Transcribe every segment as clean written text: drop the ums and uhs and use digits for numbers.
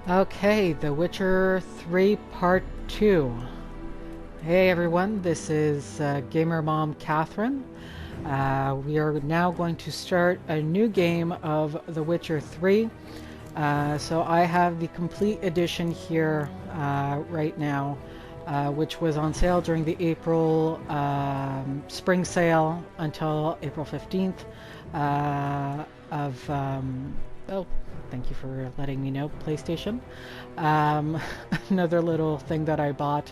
Okay, The Witcher 3 Part 2. Hey everyone, this is Gamer Mom Catherine. We are now going to start a new game of The Witcher 3. So I have the complete edition here right now, which was on sale during the April spring sale until April 15th oh, thank you for letting me know, PlayStation. Another little thing that I bought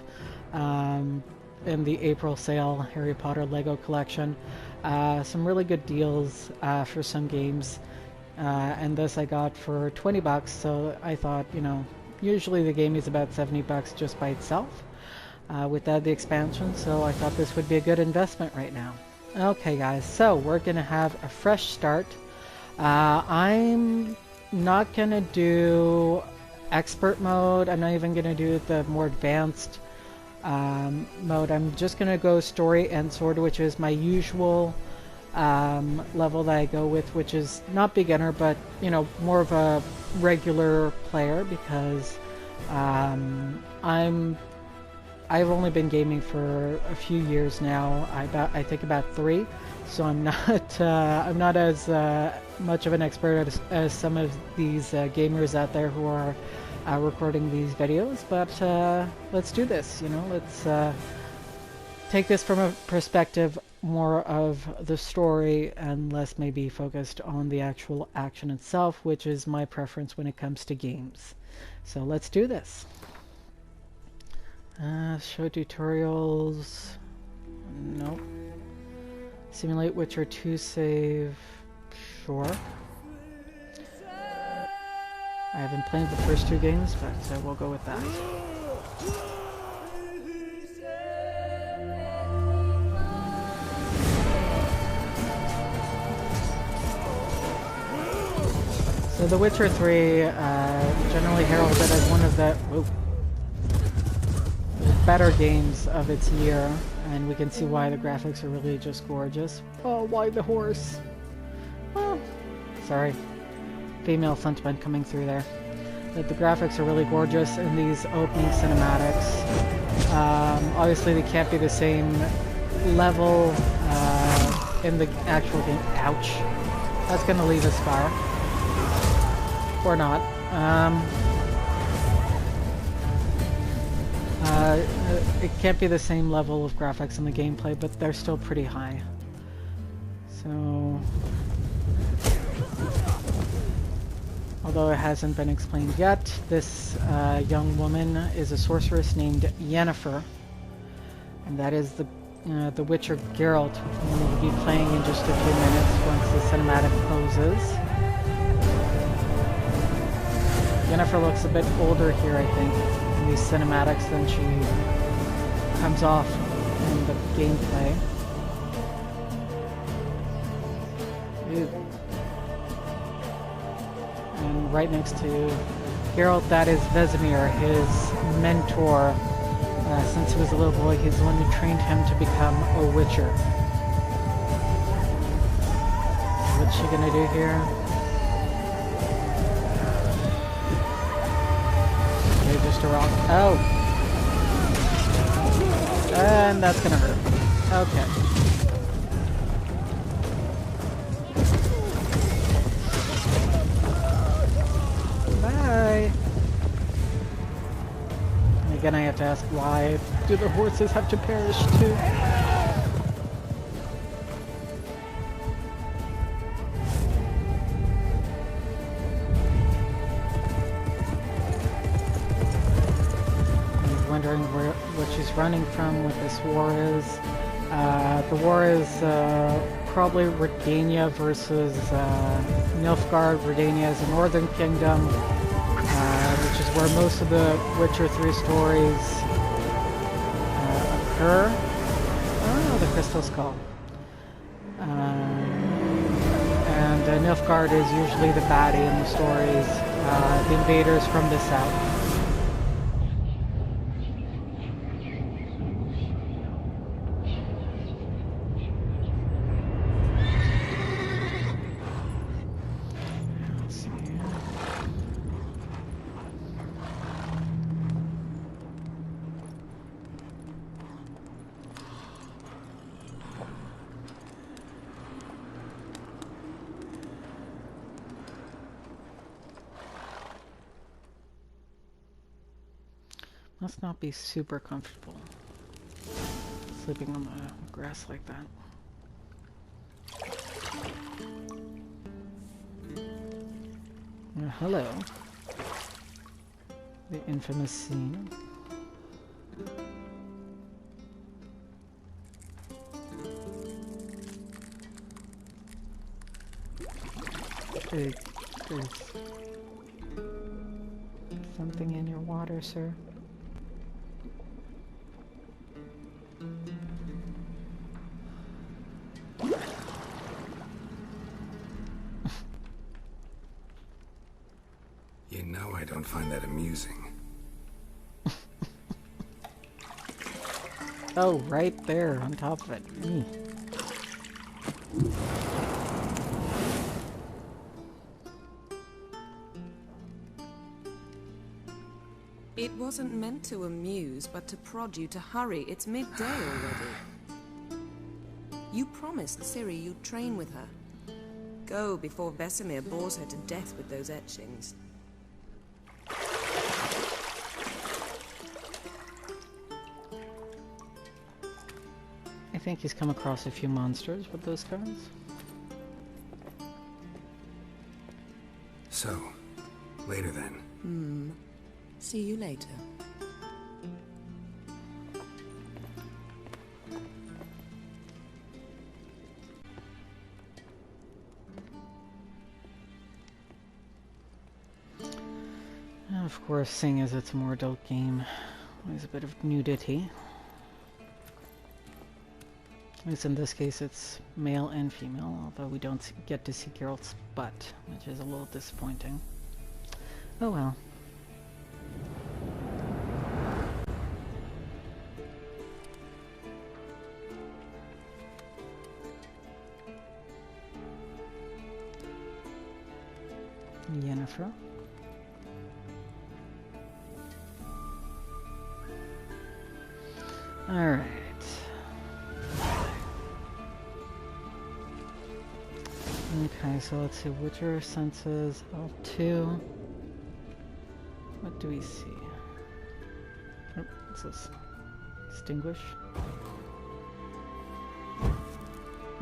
in the April sale, Harry Potter Lego collection. Some really good deals for some games. And this I got for 20 bucks, so I thought, usually the game is about 70 bucks just by itself, without the expansion, so I thought this would be a good investment right now. Okay guys, so we're gonna have a fresh start. I'm not gonna do expert mode. I'm not even gonna do the more advanced mode. I'm just gonna go story and sword, which is my usual level that I go with, which is not beginner, but more of a regular player, because I've only been gaming for a few years now. I think about 3, so I'm not as much of an expert as some of these gamers out there who are recording these videos. But let's do this. Let's take this from a perspective more of the story and less maybe focused on the actual action itself, which is my preference when it comes to games. So let's do this. Show tutorials. Nope. Simulate Witcher 2 save. Sure. I haven't played the first 2 games, but we'll go with that. So The Witcher 3, generally heralded as one of the better games of its year, and we can see why the graphics are really just gorgeous. Oh, why the horse? Oh, sorry. Female sentiment coming through there. But the graphics are really gorgeous in these opening cinematics. Obviously they can't be the same level in the actual game. Ouch. That's gonna leave a scar. Or not. It can't be the same level of graphics in the gameplay, but they're still pretty high. So, although it hasn't been explained yet, this young woman is a sorceress named Yennefer, and that is the Witcher Geralt, whom we'll be playing in just a few minutes once the cinematic closes. Yennefer looks a bit older here, I think, in these cinematics than she comes off in the gameplay. Ew. And right next to Geralt, that is Vesemir, his mentor. Since he was a little boy, he's the one who trained him to become a Witcher. What's she gonna do here? Just a rock. Oh! And that's gonna hurt. Okay. Bye! And again, I have to ask, why do the horses have to perish too? Wondering what she's running from, what this war is. The war is probably Redania versus Nilfgaard. Redania is the northern kingdom, which is where most of the Witcher 3 stories occur. Oh, the Crystal Skull. And Nilfgaard is usually the baddie in the stories, the invaders from the south. Must not be super comfortable sleeping on the grass like that. Hello. The infamous scene. There's something in your water, sir. You know I don't find that amusing. Oh, right there on top of it. It wasn't meant to amuse, but to prod you to hurry. It's midday already. You promised Ciri you'd train with her. Go before Vesemir bores her to death with those etchings. I think he's come across a few monsters with those cards. So, later then. See you later. Of course, seeing as it's a more adult game, there's a bit of nudity. At least in this case it's male and female, although we don't get to see Geralt's butt, which is a little disappointing. Oh well. Yennefer. Alright. Okay, so let's see. Witcher senses L2. What do we see? Oh, what's this? Distinguish?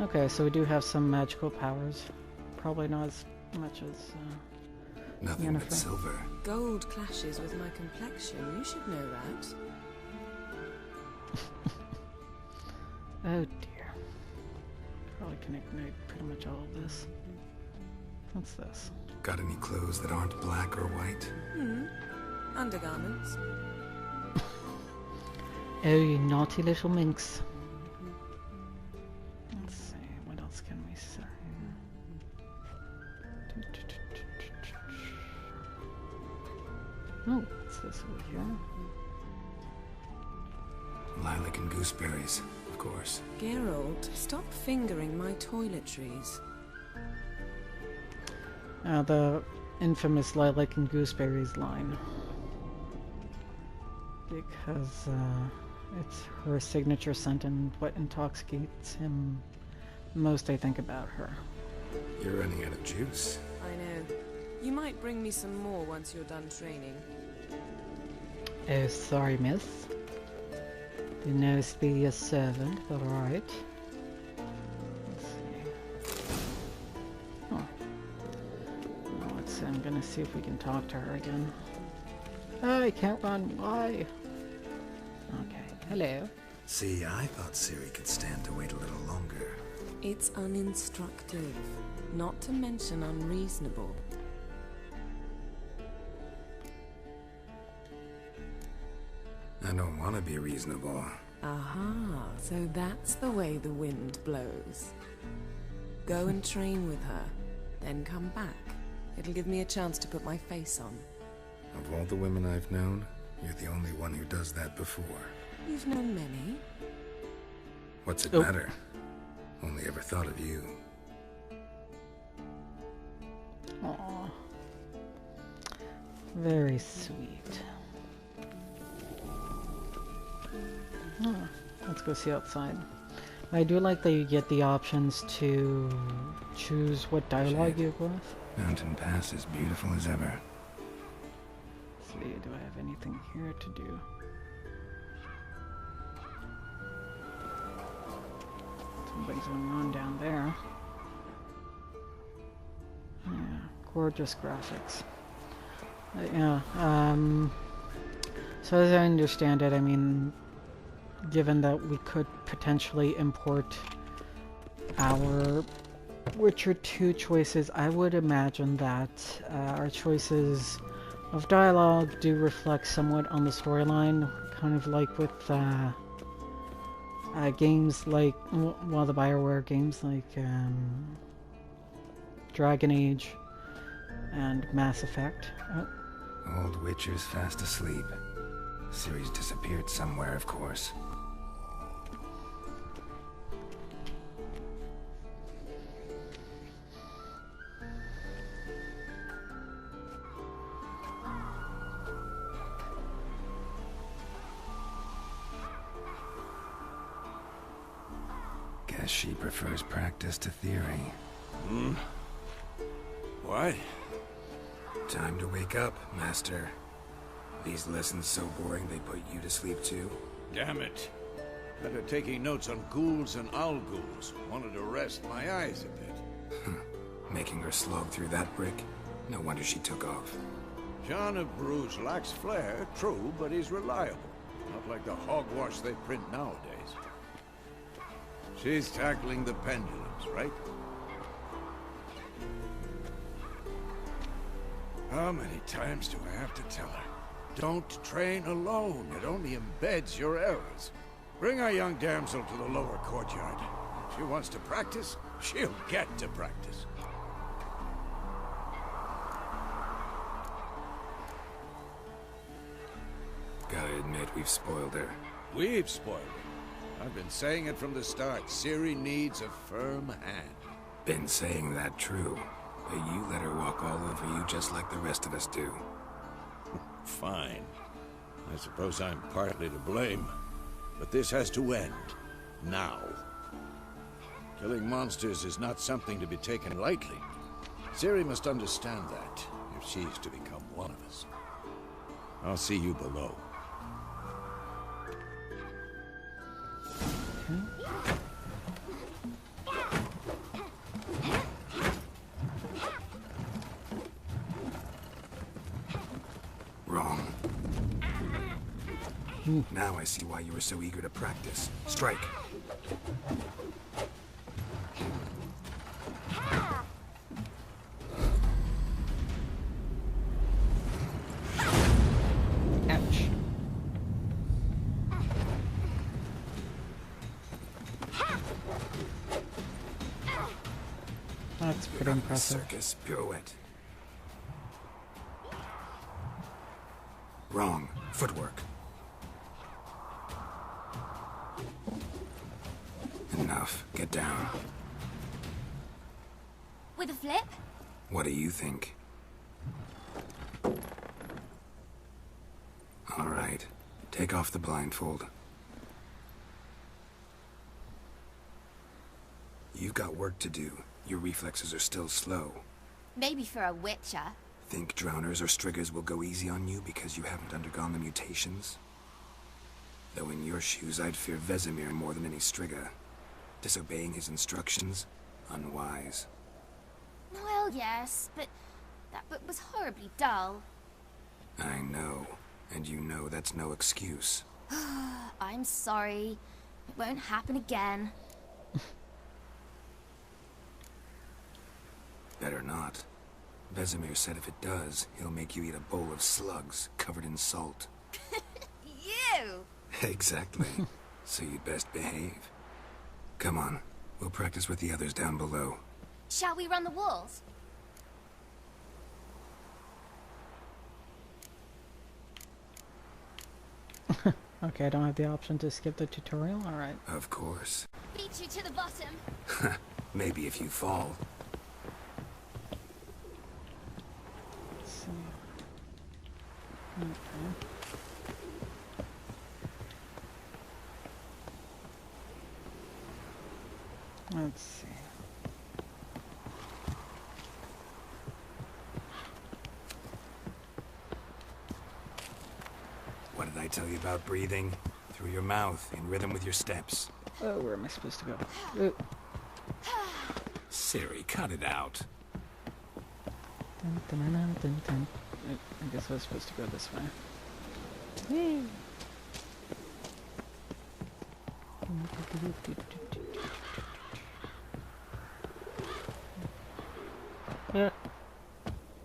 Okay, so we do have some magical powers. Probably not as much as Nothing but Yennefer. silver. Gold clashes with my complexion. You should know that. Oh dear. Probably can ignite pretty much all of this. What's this? Got any clothes that aren't black or white? Undergarments. Oh, you naughty little minx. Let's see, what else can we say? Oh, what's this over here? Lilac and gooseberries, of course. Geralt, stop fingering my toiletries. The infamous Lilac and Gooseberries line. Because, it's her signature scent and what intoxicates him most, I think, about her. You're running out of juice. I know. You might bring me some more once you're done training. Oh, sorry, miss. Didn't know to be a servant, but alright. Let's see. Oh. Well, let's see. I'm gonna see if we can talk to her again. Oh, I can't run. Why? Okay. Hello. See, I thought Ciri could stand to wait a little longer. It's uninstructive, not to mention unreasonable. I don't want to be reasonable. Aha, so that's the way the wind blows. Go and train with her, then come back. It'll give me a chance to put my face on. Of all the women I've known, you're the only one who does that before. You've known many. What's it Oh. matter? Only ever thought of you. Aww. Very sweet. Oh, let's go see outside. I do like that you get the options to choose what dialogue you go with. Mountain Pass is beautiful as ever. So you do do I have anything here to do? Something's going on down there. Yeah, gorgeous graphics. Yeah, so as I understand it, I mean, given that we could potentially import our Witcher 2 choices, I would imagine that our choices of dialogue do reflect somewhat on the storyline, kind of like with games like, well, the BioWare games like Dragon Age and Mass Effect. Oh. Old Witcher's fast asleep. Ciri's disappeared somewhere, of course. Guess she prefers practice to theory. What? Time to wake up, Master. These lessons so boring they put you to sleep too? Damn it. Had her taking notes on ghouls and owl ghouls. Wanted to rest my eyes a bit. Making her slog through that brick? No wonder she took off. John of Bruges lacks flair, true, but he's reliable. Not like the hogwash they print nowadays. She's tackling the pendulums, right? How many times do I have to tell her? Don't train alone. It only embeds your errors. Bring our young damsel to the lower courtyard. If she wants to practice, she'll get to practice. Gotta admit, we've spoiled her. We've spoiled her. I've been saying it from the start. Ciri needs a firm hand. Been saying that true. But you let her walk all over you just like the rest of us do. Fine. I suppose I'm partly to blame. But this has to end. Now. Killing monsters is not something to be taken lightly. Ciri must understand that, if she's to become one of us. I'll see you below. Wrong. Now I see why you were so eager to practice. Strike. Ouch. That's pretty impressive. Circus pirouette. Wrong. Footwork. Enough. Get down. With a flip? What do you think? All right. Take off the blindfold. You've got work to do. Your reflexes are still slow. Maybe for a witcher. Think drowners or striggers will go easy on you because you haven't undergone the mutations? Though in your shoes, I'd fear Vesemir more than any strigger. Disobeying his instructions? Unwise. Well, yes, but that book was horribly dull. I know. And you know that's no excuse. I'm sorry. It won't happen again. Better not. Vesemir said if it does, he'll make you eat a bowl of slugs covered in salt. You! Exactly. So you'd best behave. Come on. We'll practice with the others down below. Shall we run the walls? Okay, I don't have the option to skip the tutorial? Alright. Of course. Beat you to the bottom. Maybe if you fall. Let's see. Okay. Let's see. I tell you about breathing? Through your mouth, in rhythm with your steps. Oh, where am I supposed to go? Ooh. Ciri, cut it out. Dun, dun, dun, dun, dun, dun. I guess I was supposed to go this way. Whee!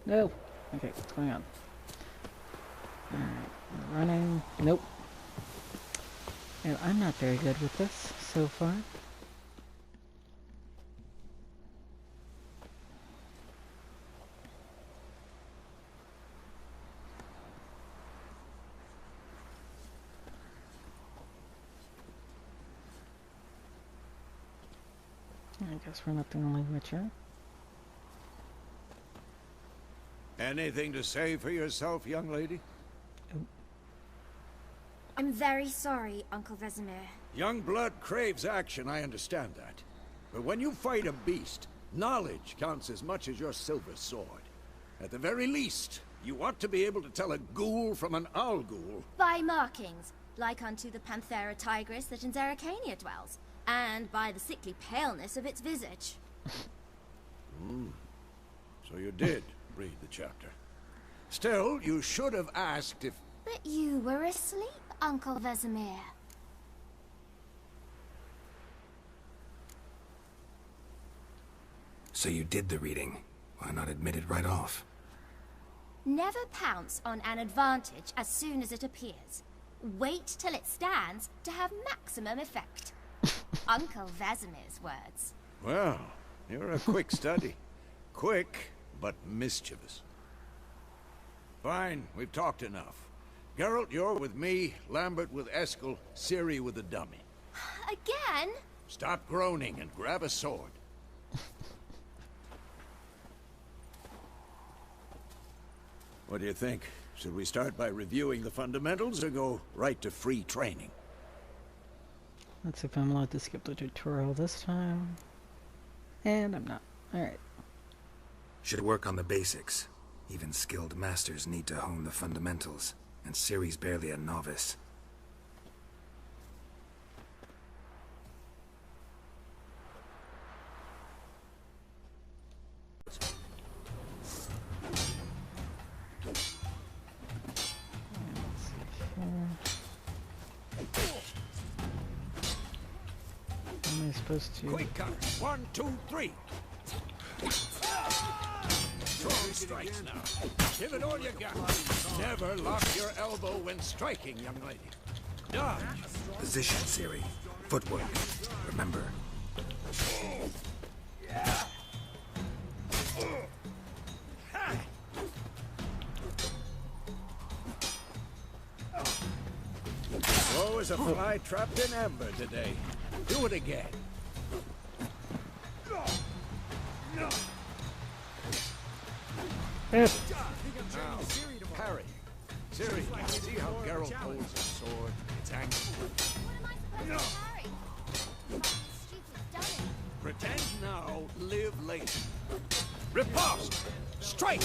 No! Okay, what's going on? Alright, running. Nope. And I'm not very good with this so far. I guess we're not the only Witcher. Anything to say for yourself, young lady? I'm very sorry, Uncle Vesemir. Young blood craves action, I understand that. But when you fight a beast, knowledge counts as much as your silver sword. At the very least, you ought to be able to tell a ghoul from an owl ghoul. By markings, like unto the Panthera tigris that in Zerrikania dwells, and by the sickly paleness of its visage. So you did read the chapter. Still, you should have asked if... But you were asleep, Uncle Vesemir. So you did the reading. Why not admit it right off? Never pounce on an advantage as soon as it appears. Wait till it stands to have maximum effect. Uncle Vesemir's words. Well, you're a quick study. Quick, but mischievous. Fine, we've talked enough. Geralt, you're with me, Lambert with Eskel, Ciri with the dummy. Again? Stop groaning and grab a sword. What do you think? Should we start by reviewing the fundamentals or go right to free training? Let's see if I'm allowed to skip the tutorial this time. And I'm not. Alright. Should work on the basics. Even skilled masters need to hone the fundamentals, and Ciri's barely a novice. Am I supposed to... Quick counter. 1, 2, 3. Strong strikes now. Give it all you got. Never lock your elbow when striking, young lady. Dodge. Position, Ciri. Footwork. Remember. Slow as a fly trapped in amber today. Do it again. Now, parry. Ciri, see how Geralt holds his sword? It's angled. What am I supposed to carry? Stupid dummy. Pretend now, live later. Riposte! Strike!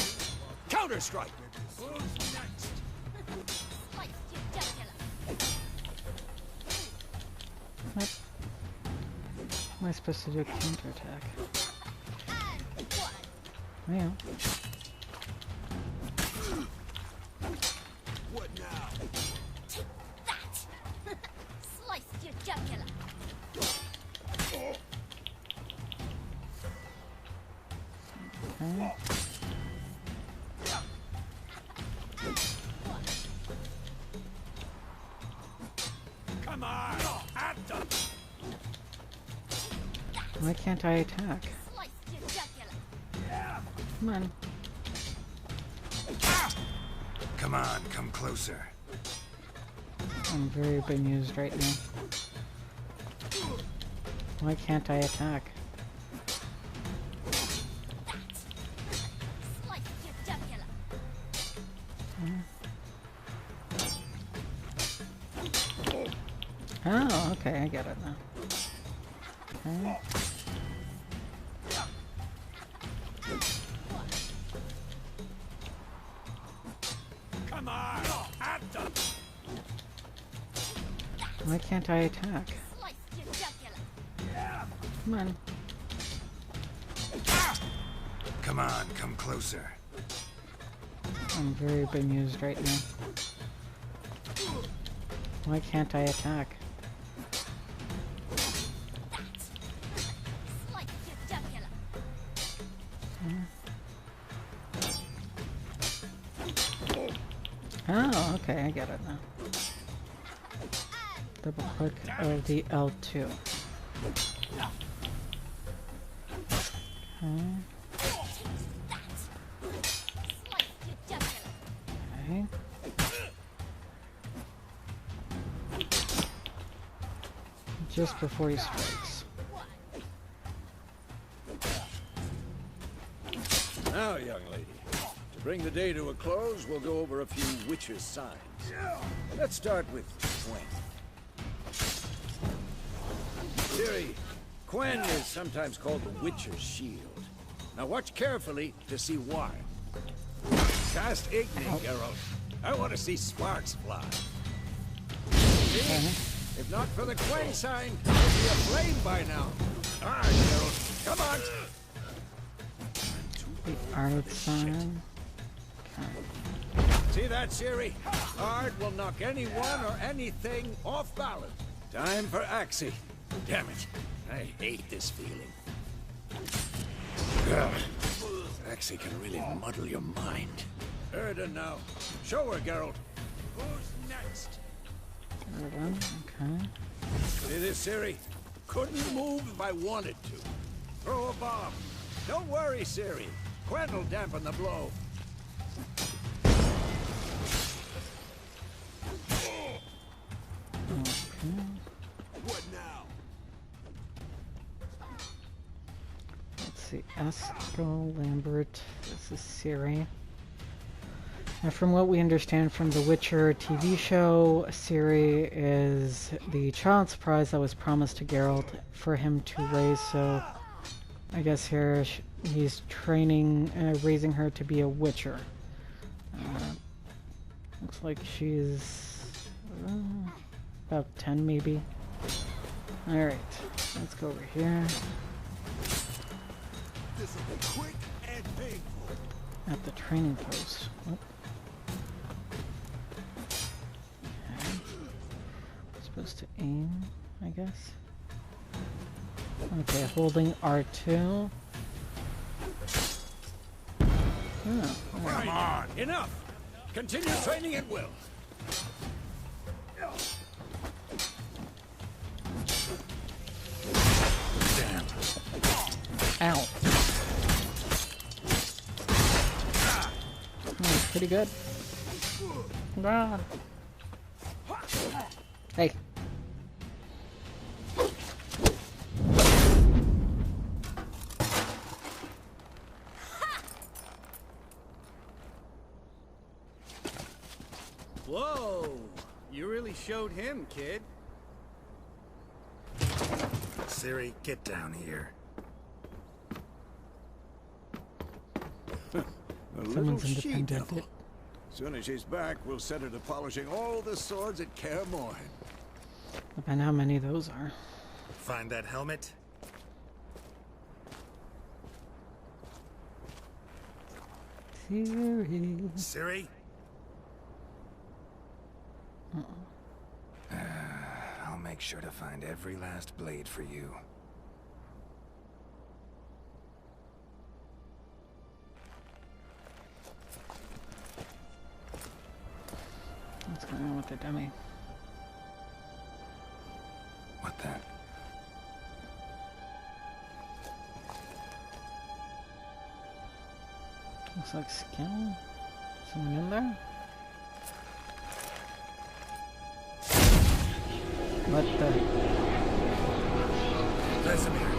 Counter-strike! Who's next? Slice your jugular. What? Am I supposed to do a counterattack? And one. Yeah. What now? That. Slice your jugular. Okay. Come on! At them! Why can't I attack? Slice your jugular. Come on. Come on, come closer. I'm very bemused right now. Why can't I attack? Slice your jugular. Oh, okay, I get it now. Okay. Come on! At them! Why can't I attack? Slice your jugular. Come on. Come on, come closer. I'm very bemused right now. Why can't I attack? Slice your jugular. Oh, okay, I get it now. Double click the L2. Okay. Slice your jugular. Okay. Just before he strikes. Now, young lady, to bring the day to a close, we'll go over a few witches' signs. Let's start with Gwent. Ciri, Gwen is sometimes called the Witcher's Shield. Now watch carefully to see why. Cast Igni, Geralt. I want to see sparks fly. See? If not for the Gwen sign, it'd be aflame by now. All right, Geralt, come on. The art sign. Okay. See that, Ciri? Art will knock anyone or anything off balance. Time for Axie. Damn it. I hate this feeling. Ugh. Axie can really muddle your mind. Erden now. Show her, Geralt. Who's next? Okay. See this, Ciri? Couldn't move if I wanted to. Throw a bomb. Don't worry, Ciri. Gwent will dampen the blow. What now? Let's see. Eskel, Lambert. This is Ciri. Now, from what we understand from the Witcher TV show, Ciri is the child surprise that was promised to Geralt for him to raise. So, I guess here he's training, raising her to be a Witcher. Looks like she's about 10, maybe. All right, let's go over here. This will be quick and painful. At the training post. Oh. Okay. Supposed to aim, I guess. Okay, holding R2. Oh, Come on, enough! Continue training at will. Damn. ow. Oh, pretty good. Ah. Hey. Whoa! You really showed him, kid. Ciri, get down here. A little Someone's she-devil. independent. Soon as she's back, we'll set her to polishing all the swords at Kaer Morhen. Depending how many of those are. Find that helmet? Ciri. Ciri? I'll make sure to find every last blade for you. What's going on with the dummy? What then? Looks like skin. Someone in there? What the? Vesemir.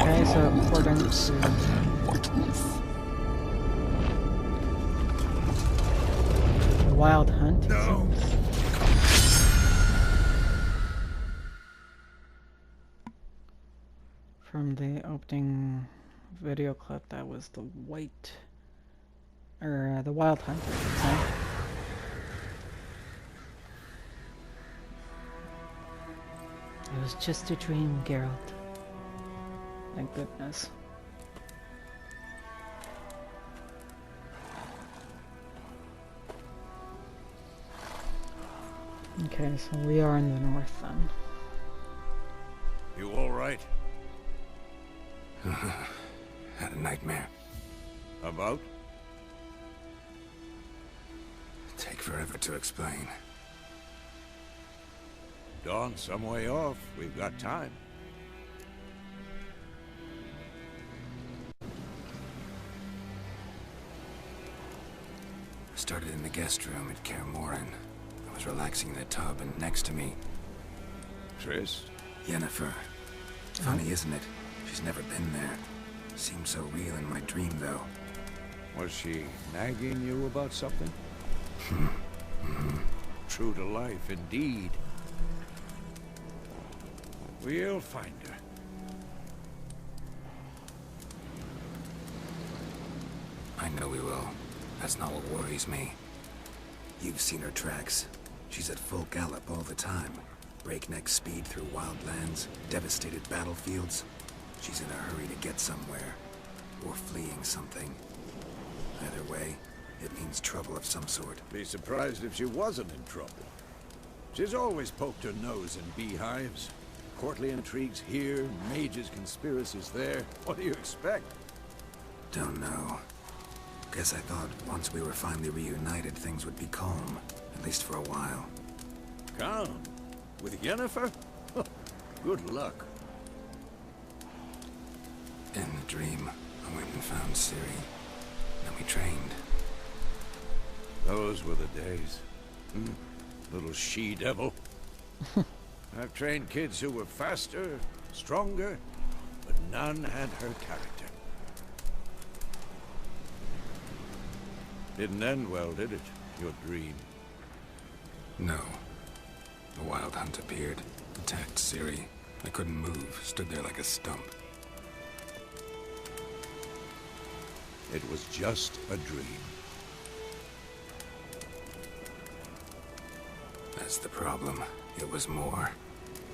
Okay, so according to the Wild Hunt, it No. seems. from the opening video clip, that was the white, or the wild hunt, I should say. It was just a dream, Geralt. Thank goodness. Okay, so we are in the north then. You all right? Had a nightmare. About? Take forever to explain. Dawn's some way off. We've got time. Started in the guest room at Kaer Morhen. I was relaxing in the tub, and next to me, Triss? Yennefer. Funny, isn't it? She's never been there. Seemed so real in my dream, though. Was she nagging you about something? True to life, indeed. We'll find her. I know we will. That's not what worries me. You've seen her tracks. She's at full gallop all the time. Breakneck speed through wildlands, devastated battlefields. She's in a hurry to get somewhere. Or fleeing something. Either way, it means trouble of some sort. Be surprised if she wasn't in trouble. She's always poked her nose in beehives. Courtly intrigues here, mages' conspiracies there. What do you expect? Don't know. Guess I thought once we were finally reunited, things would be calm. At least for a while. Calm? With Yennefer? Good luck. In the dream, I went and found Ciri. Then we trained. Those were the days. Little she-devil. I've trained kids who were faster, stronger, but none had her character. Didn't end well, did it? Your dream? No. The wild hunt appeared, attacked Ciri. I couldn't move, stood there like a stump. It was just a dream. That's the problem. It was more.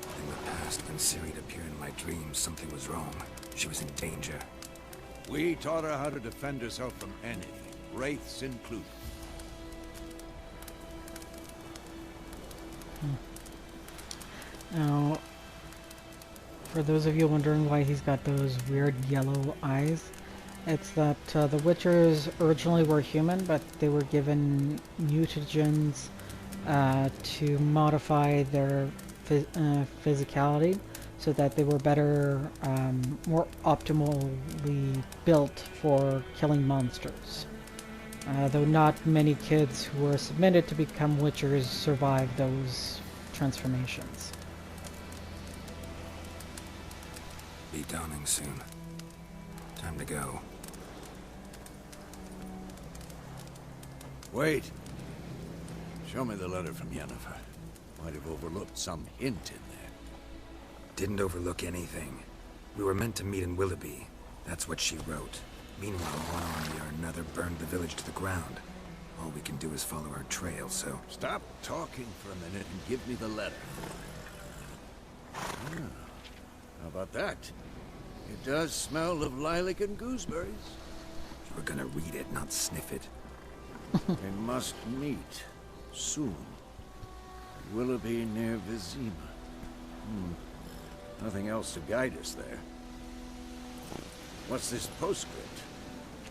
In the past, when Ciri'd appear in my dreams, something was wrong. She was in danger. We taught her how to defend herself from any, wraiths included. Now, for those of you wondering why he's got those weird yellow eyes, it's that the Witchers originally were human, but they were given mutagens to modify their physicality so that they were better, more optimally built for killing monsters. Though not many kids who were submitted to become Witchers survived those transformations. Be dawning soon. Time to go. Wait. Show me the letter from Yennefer. Might have overlooked some hint in there. Didn't overlook anything. We were meant to meet in Willoughby. That's what she wrote. Meanwhile, one army or another burned the village to the ground. All we can do is follow our trail, so... Stop talking for a minute and give me the letter. How about that? It does smell of lilac and gooseberries. You were gonna read it, not sniff it. We must meet soon. Willoughby near Vizima. Nothing else to guide us there. What's this postscript?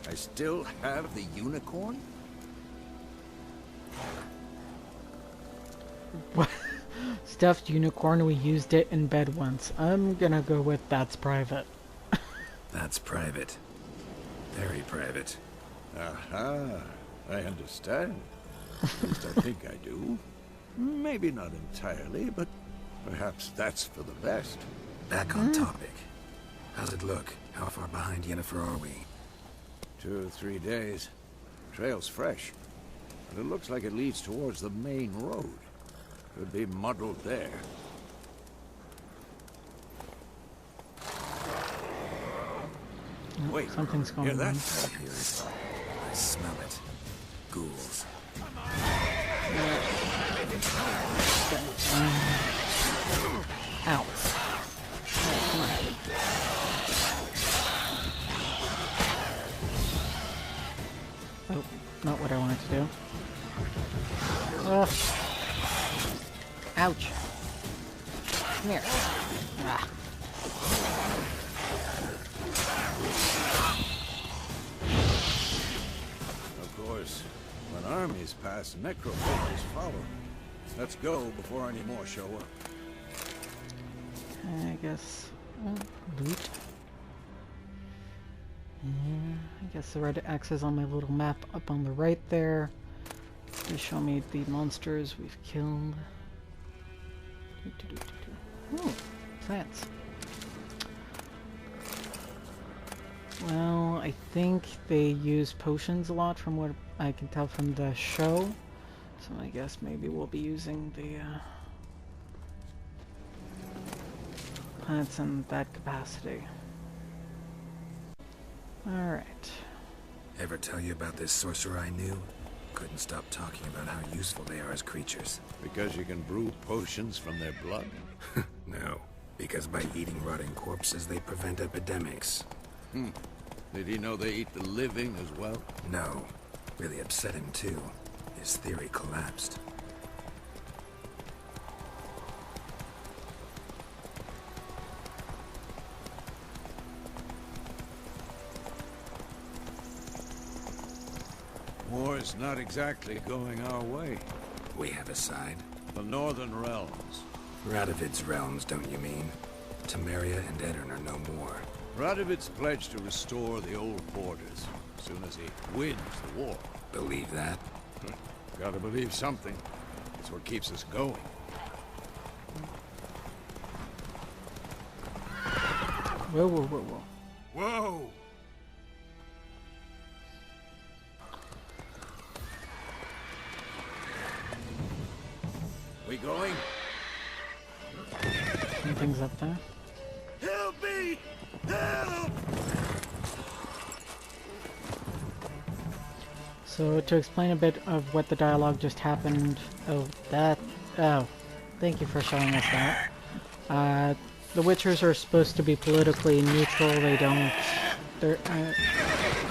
I still have the unicorn? What? Stuffed unicorn, we used it in bed once. I'm gonna go with that's private. That's private. Very private. Aha, I understand. At least I think I do. Maybe not entirely, but perhaps that's for the best. Back on topic. How's it look? How far behind Yennefer are we? 2 or 3 days. Trail's fresh, but it looks like it leads towards the main road. Could be muddled there. Wait, something's going hear that? on. I hear it. I smell it. Ghouls. Ow. Oh, come on. Oh, not what I wanted to do. Ugh. Ouch. Come here. Ah. Of course, when armies pass, necrophages follow. Let's go before any more show up. I guess... loot. Yeah, I guess the red X is on my little map up on the right there. They show me the monsters we've killed. Oh, plants. Well, I think they use potions a lot from what I can tell from the show. So I guess maybe we'll be using the plants in that capacity. Alright. Ever tell you about this sorcerer I knew? Couldn't stop talking about how useful they are as creatures. Because you can brew potions from their blood? No, because by eating rotting corpses, they prevent epidemics. Did he know they eat the living as well? No, really upset him too. His theory collapsed. War's not exactly going our way. We have a side. The Northern Realms. Radovid's realms, don't you mean? Temeria and Edirn are no more. Radovid's pledged to restore the old borders as soon as he wins the war. Believe that? Gotta believe something. It's what keeps us going. Whoa, whoa, whoa, whoa. Whoa! We going? Something's up there. Help me! Help! So to explain a bit of what the dialogue just happened, thank you for showing us that. The Witchers are supposed to be politically neutral.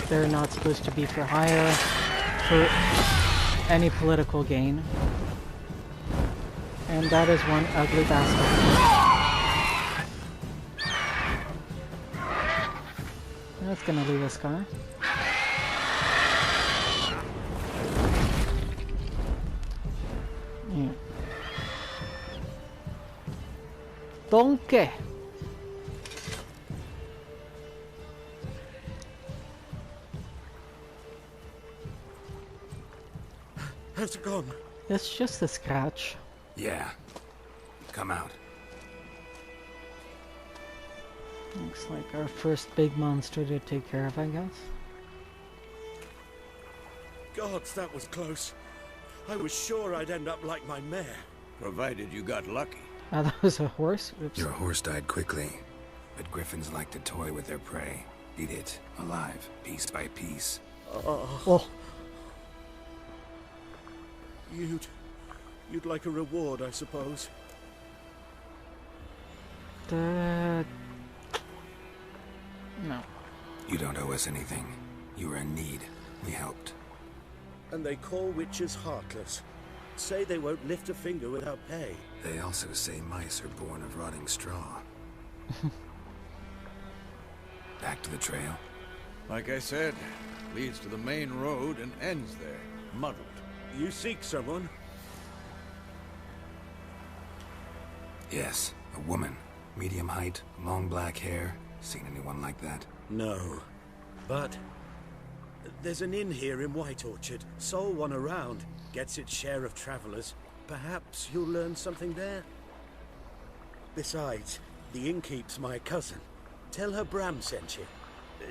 They're not supposed to be for hire for any political gain. And that is one ugly bastard. That's gonna leave a scar. Yeah. Donkey! How's it gone? It's just a scratch. Yeah. Come out. Looks like our first big monster to take care of, I guess. Gods, that was close. I was sure I'd end up like my mare. Provided you got lucky. That was a horse? Oops. Your horse died quickly, but griffins like to toy with their prey. Eat it, alive, piece by piece. Oh, You'd like a reward, I suppose. no. You don't owe us anything. You were in need. We helped. And they call witches heartless. Say they won't lift a finger without pay. They also say mice are born of rotting straw. Back to the trail. Like I said, leads to the main road and ends there, muddled. You seek someone? Yes, a woman. Medium height, long black hair. Seen anyone like that? No. But there's an inn here in White Orchard. Sole one around. Gets its share of travelers. Perhaps you'll learn something there? Besides, the innkeep's my cousin. Tell her Bram sent you.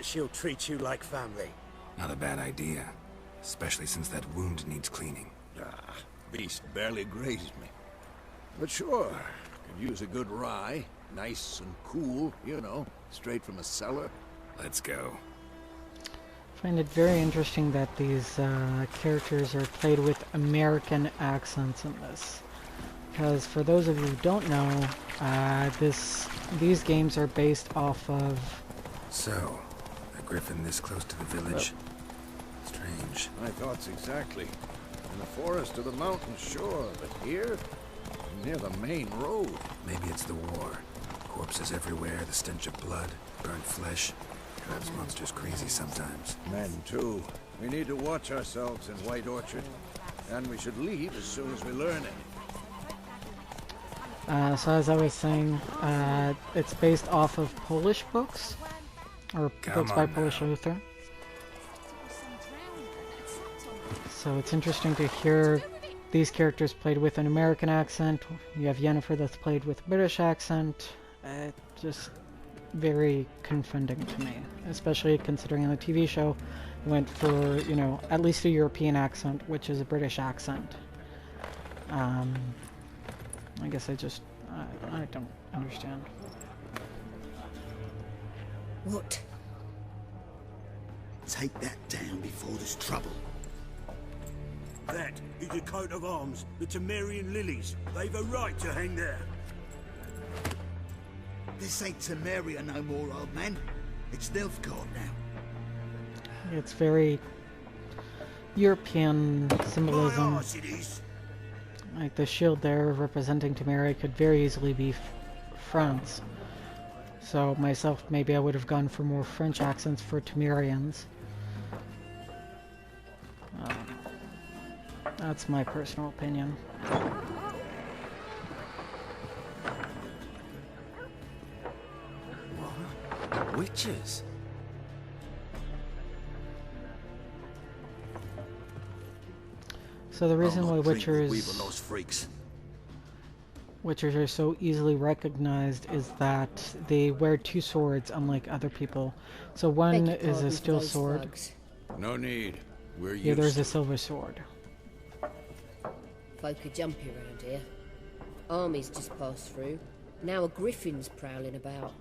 She'll treat you like family. Not a bad idea. Especially since that wound needs cleaning. Beast barely grazed me. But sure, could use a good rye. Nice and cool, you know, straight from a cellar. Let's go. find it very interesting that these characters are played with American accents in this. Because for those of you who don't know, these games are based off of... So, a griffin this close to the village? Strange. My thoughts exactly. In the forest or the mountain, sure, but here? Near the main road. Maybe it's the war. Corpses everywhere, the stench of blood, burnt flesh. Drives monsters crazy sometimes. Men, too. We need to watch ourselves in White Orchard. And we should leave as soon as we learn it. So as I was saying, it's based off of Polish books, or books by Polish author. So it's interesting to hear these characters played with an American accent. You have Yennefer that's played with a British accent. Just very confounding to me, especially considering in the TV show it went for, you know, at least a European accent, which is a British accent. I guess I don't understand. What? Take that down before there's trouble. That is a coat of arms, the Temerian lilies. They've a right to hang there. This ain't Temeria no more, old man. It's Nilfgaard now. It's very European My symbolism. arse it is. Like the shield there representing Temeria could very easily be France. So myself, maybe I would have gone for more French accents for Temerians. That's my personal opinion. What? Witches? So the reason why Witchers those freaks. Witchers are so easily recognized is that they wear two swords, unlike other people. So one is a steel sword. No need. We're The other is used a silver sword. Folk are jumpy around here. Armies just passed through. Now a griffin's prowling about.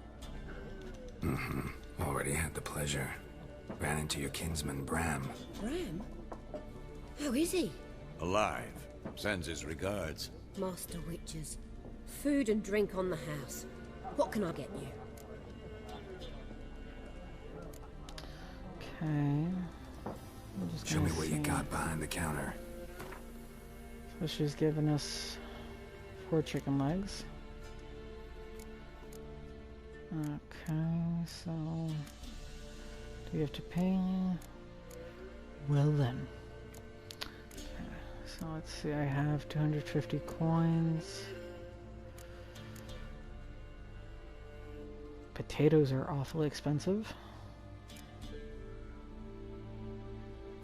Already had the pleasure. Ran into your kinsman, Bram. Bram? How is he? alive. Sends his regards. Master Witches. Food and drink on the house. What can I get you? Okay. Show me what you got behind the counter. So she's given us 4 chicken legs. Okay, so do we have to pay? Well then. Okay, so let's see, I have 250 coins. Potatoes are awfully expensive.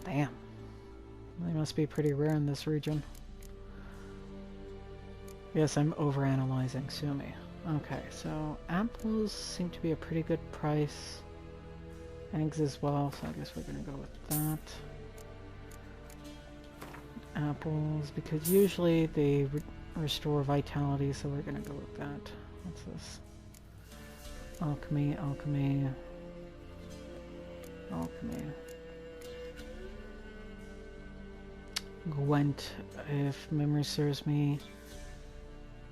Damn. They must be pretty rare in this region. Yes, I'm overanalyzing, sue me. Okay, so apples seem to be a pretty good price. Eggs as well, so I guess we're gonna go with that. Apples, because usually they restore vitality, so we're gonna go with that. What's this? Alchemy, alchemy, alchemy. Gwent, if memory serves me,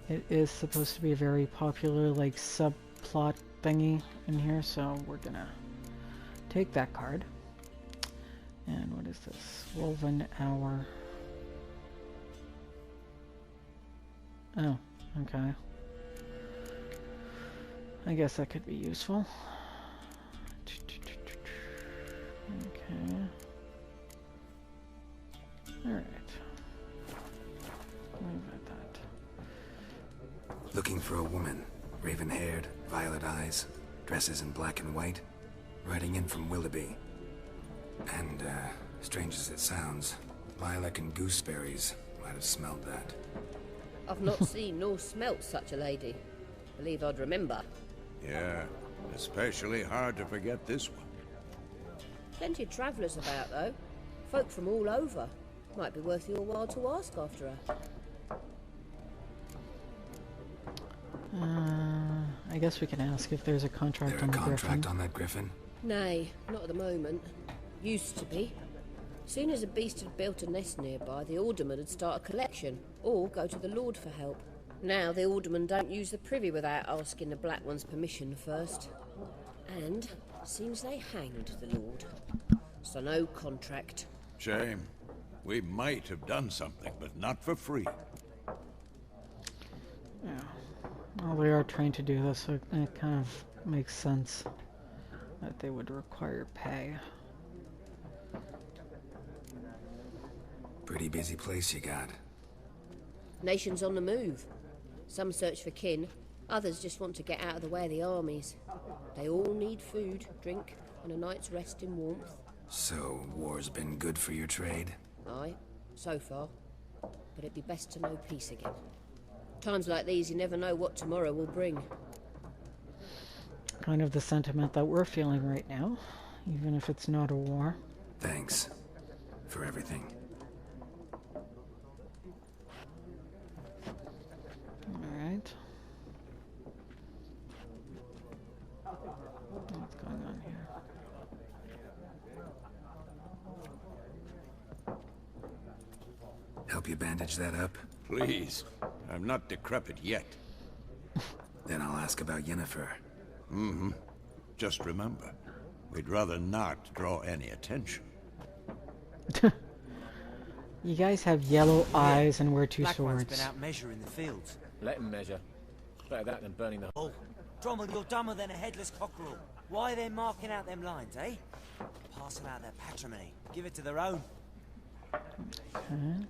it is supposed to be a very popular, like, subplot thingy in here, so we're gonna take that card. And what is this? Woven Hour. Oh, okay. I guess that could be useful. Okay. Alright. Leave it at that. Looking for a woman. Raven-haired, violet eyes, dresses in black and white. Riding in from Willoughby. And, strange as it sounds, Lilac and Gooseberries might have smelled that. I've not seen nor smelt such a lady. Believe I'd remember. Yeah, especially hard to forget this one. Plenty of travellers about, though. Folk from all over. Might be worth your while to ask after her. I guess we can ask if there's a contract There on a the contract Griffin. on that griffin? Nay, not at the moment. Used to be. Soon as a beast had built a nest nearby, the alderman would start a collection, or go to the Lord for help. Now the aldermen don't use the privy without asking the Black One's permission first. And seems they hanged the Lord. So no contract. Shame. We might have done something, but not for free. Yeah. Well, we are trying to do this, so it kind of makes sense that they would require pay. Pretty busy place you got. Nations on the move. Some search for kin, others just want to get out of the way of the armies. They all need food, drink, and a night's rest in warmth. So, war's been good for your trade? Aye, so far. But it'd be best to know peace again. Times like these, you never know what tomorrow will bring. Kind of the sentiment that we're feeling right now, even if it's not a war. Thanks. For everything. Alright. What's going on here? Help you bandage that up? Please. I'm not decrepit yet. Then I'll ask about Yennefer. Mm-hmm. Just remember, we'd rather not draw any attention. You guys have yellow eyes and wear two Black One's swords. been out measuring the fields. Let him measure. Better that than burning the... Oh, Drommel, you're dumber than a headless cockerel. Why are they marking out them lines, eh? Passing out their patrimony. Give it to their own. Okay.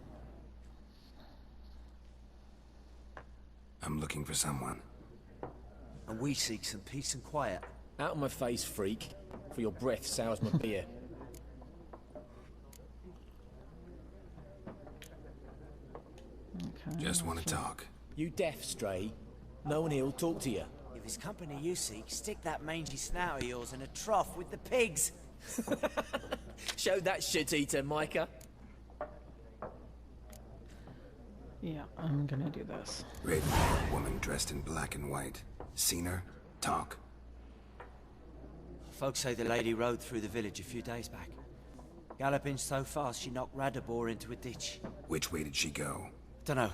I'm looking for someone. And we seek some peace and quiet. Out of my face, freak. For your breath sours my beer. Okay. Just want to talk. You deaf, Stray? No one here'll talk to you. If it's company you seek, stick that mangy snout of yours in a trough with the pigs. Show that shit-eater, Micah. Yeah, I'm gonna do this. Raven-haired woman dressed in black and white. Seen her? Talk. Folks say the lady rode through the village a few days back. Galloping so fast she knocked Radabor into a ditch. Which way did she go? Dunno.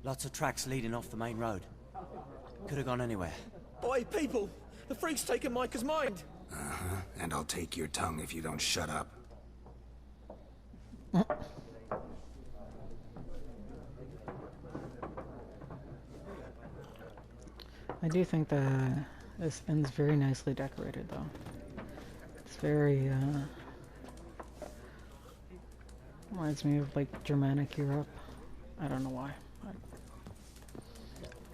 Lots of tracks leading off the main road. Could have gone anywhere. Oi, people! The freak's taken Micah's mind! Uh-huh. And I'll take your tongue if you don't shut up. I do think that this end's very nicely decorated, though. It's very, reminds me of, like, Germanic Europe. I don't know why.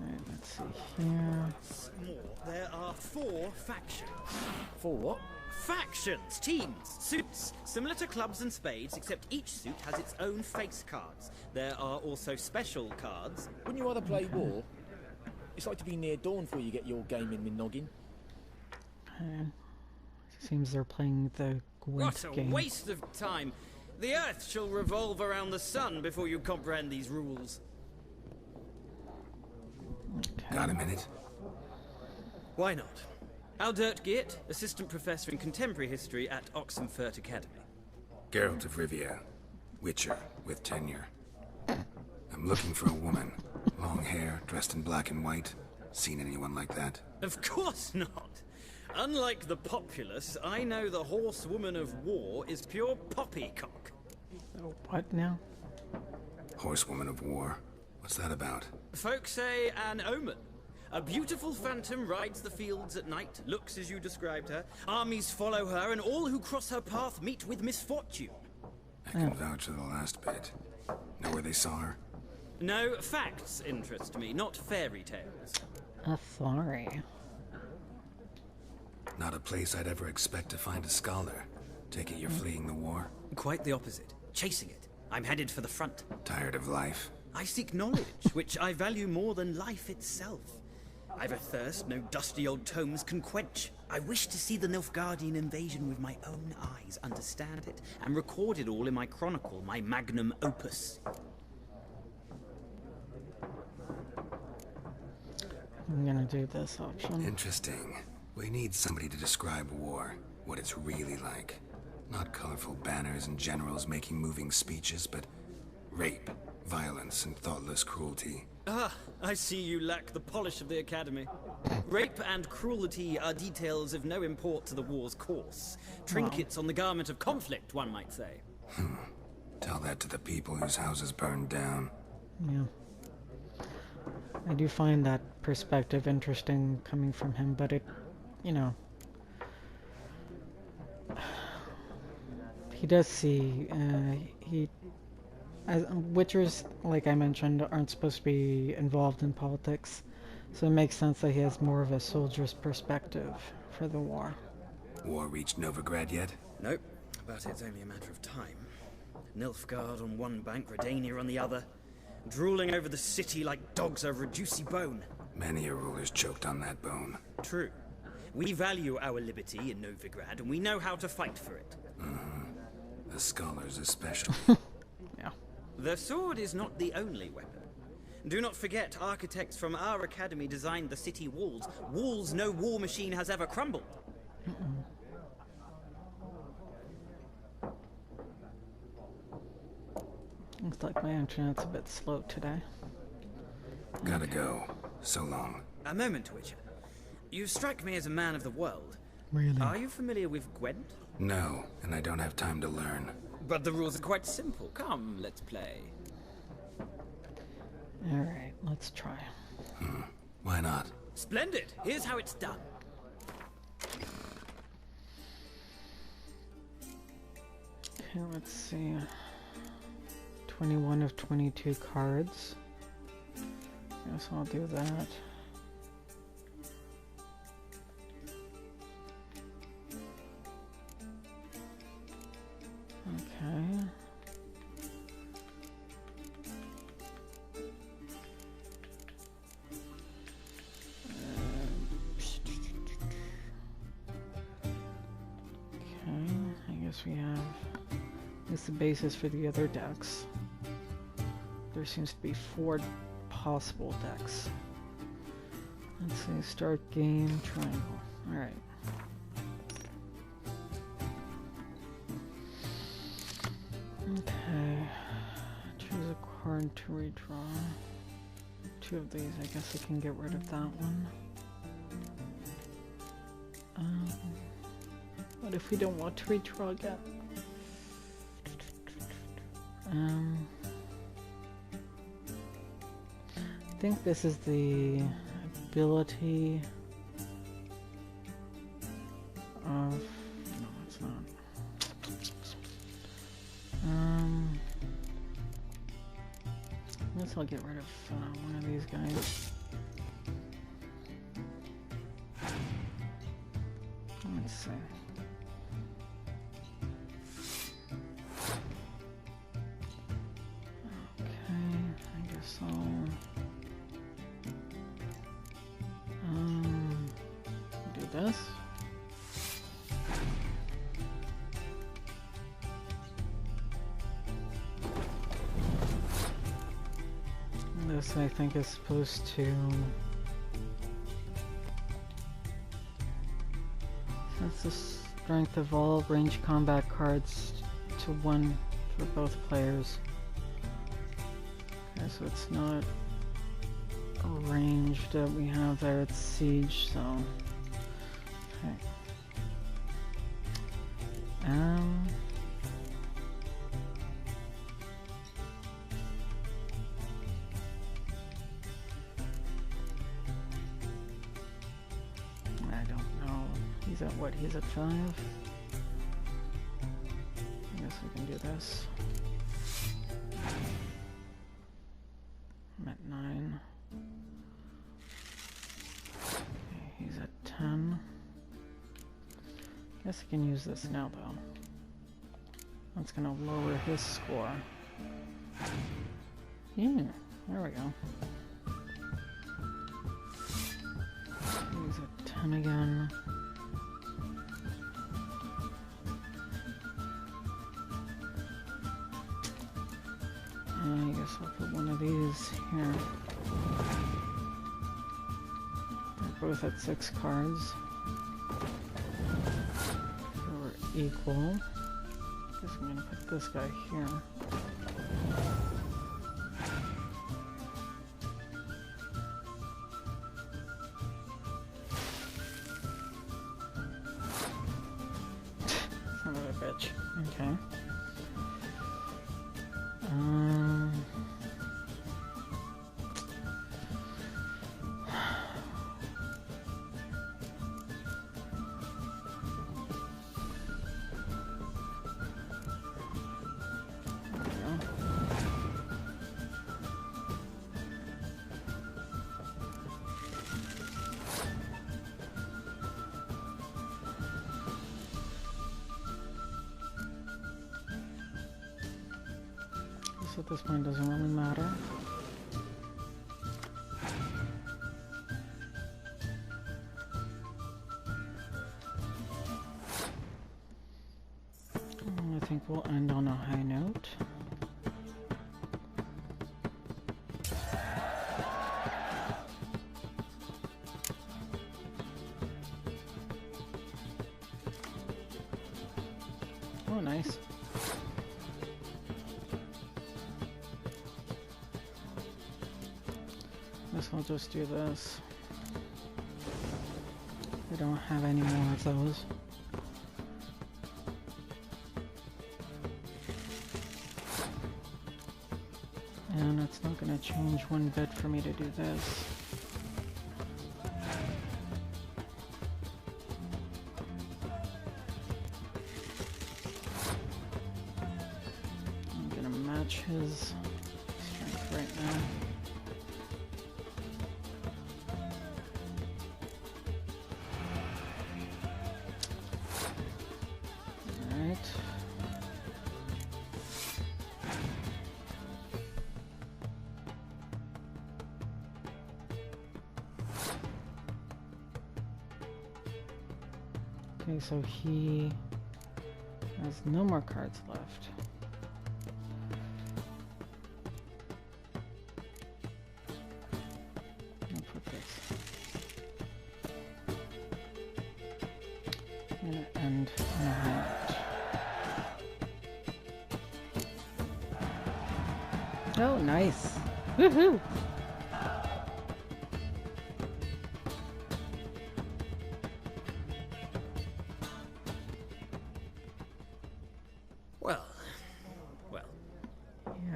Alright, let's see here. There are 4 factions. 4 what? Factions, teams, suits, similar to clubs and spades, except each suit has its own face cards. There are also special cards. Wouldn't you rather play war? It's like to be near dawn before you get your game in with noggin. Seems they're playing the Gwent What a game. waste of time! The Earth shall revolve around the sun before you comprehend these rules. Okay. Got a minute? Why not? Aldert Geert, Assistant Professor in Contemporary History at Oxenfurt Academy. Geralt of Rivia. Witcher, with tenure. I'm looking for a woman. Long hair, dressed in black and white. Seen anyone like that? Of course not! Unlike the populace, I know the horsewoman of war is pure poppycock. Oh, what now? Horsewoman of war. What's that about? Folks say an omen. A beautiful phantom rides the fields at night, looks as you described her. Armies follow her, and all who cross her path meet with misfortune. I can vouch for the last bit. Know where they saw her? No, facts interest me, not fairy tales. Sorry. Not a place I'd ever expect to find a scholar. Take it you're fleeing the war? Quite the opposite. Chasing it. I'm headed for the front. Tired of life? I seek knowledge, which I value more than life itself. I've a thirst no dusty old tomes can quench. I wish to see the Nilfgardian invasion with my own eyes, understand it, and record it all in my chronicle, my magnum opus. I'm gonna do this option. Interesting. We need somebody to describe war, what it's really like. Not colorful banners and generals making moving speeches, but rape, violence, and thoughtless cruelty. Ah, I see you lack the polish of the Academy. Rape and cruelty are details of no import to the war's course. Trinkets on the garment of conflict, one might say. Tell that to the people whose houses burned down. Yeah. I do find that perspective interesting coming from him, but it, you know, he does see, as Witchers, like I mentioned, aren't supposed to be involved in politics, so it makes sense that he has more of a soldier's perspective for the war. War reached Novigrad yet? Nope, but it's only a matter of time. Nilfgaard on one bank, Redania on the other, drooling over the city like dogs over a juicy bone. Many a ruler's choked on that bone. True. We value our liberty in Novigrad, and we know how to fight for it. The scholars especially. Yeah. The sword is not the only weapon. Do not forget, architects from our academy designed the city walls. Walls no war machine has ever crumbled. Looks like my internet's a bit slow today. Gotta go. So long. A moment, Witcher. You strike me as a man of the world. Really? Are you familiar with Gwent? No, and I don't have time to learn. But the rules are quite simple. Come, let's play. Alright, let's try. Why not? Splendid! Here's how it's done. Okay, let's see. 21 of 22 cards. Guess I'll do that. Okay. I guess we have this is the basis for the other decks. There seems to be 4 possible decks. Let's see, start game, triangle. Alright. Okay. Choose a card to redraw. 2 of these, I guess I can get rid of that one. What if we don't want to redraw again? I think this is the ability of... No, it's not. I guess I'll get rid of one of these guys. Let's see. This. This I think is supposed to set the strength of all ranged combat cards to 1 for both players. Okay, so it's not ranged that we have there, it's siege, so okay. I don't know. He's at what? He's at 5? I guess we can do this. I'm at 9. Okay, he's at 10. Guess I can use this now, though. That's gonna lower his score. Yeah, there we go. He's at 10 again. I guess I'll put one of these here. They're both at 6 cards. We're equal. guess I'm gonna put this guy here. Son of a bitch. Okay. At this point doesn't really matter. I think we'll end on a high note. Oh, nice. Guess I'll just do this. We don't have any more of those. And it's not going to change one bit for me to do this. I'm going to match his strength right now. Okay, so he has no more cards left. I'll put this. I'm gonna end on a high note. Oh, nice. Woohoo!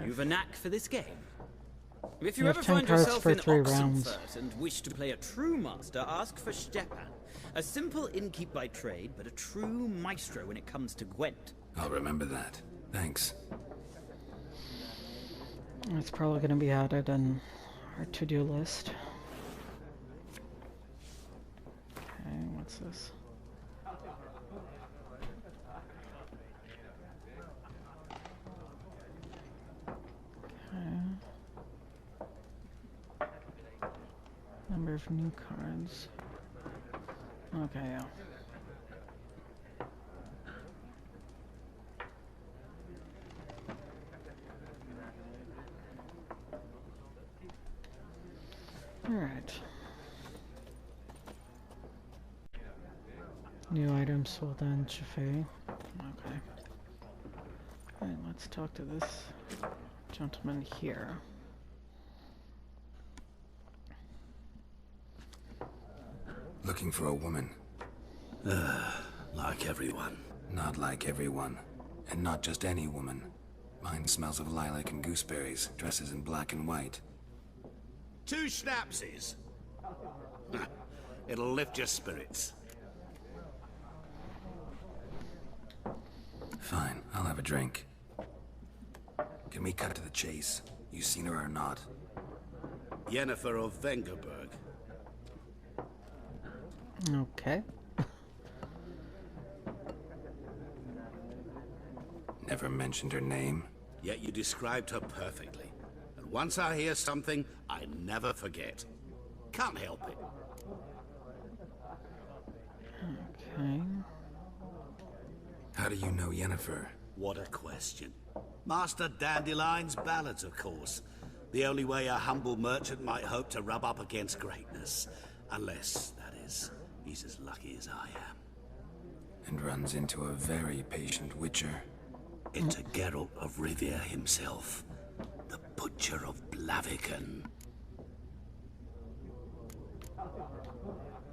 You've a knack for this game. If you You ever have 10 find cards yourself for in 3 rounds. Oxenfurt and wish to play a true master, ask for Stepan. A simple innkeep by trade, but a true maestro when it comes to Gwent. I'll remember that. Thanks. It's probably going to be added in our to-do list. Okay, what's this? Number of new cards. Okay, yeah. Alright. New items sold on Chafé. Okay. Alright, let's talk to this gentleman here. Looking for a woman. Like everyone. Not like everyone. And not just any woman. Mine smells of lilac and gooseberries, dresses in black and white. 2 schnapsies. It'll lift your spirits. Fine, I'll have a drink. Can we cut to the chase? You seen her or not? Yennefer of Vengerberg. Okay. Never mentioned her name. Yet you described her perfectly. And once I hear something, I never forget. Can't help it. Okay. How do you know Yennefer? What a question. Master Dandelion's ballads, of course. The only way a humble merchant might hope to rub up against greatness. Unless, that is, he's as lucky as I am. And runs into a very patient witcher. It's a Geralt of Rivia himself, the Butcher of Blaviken.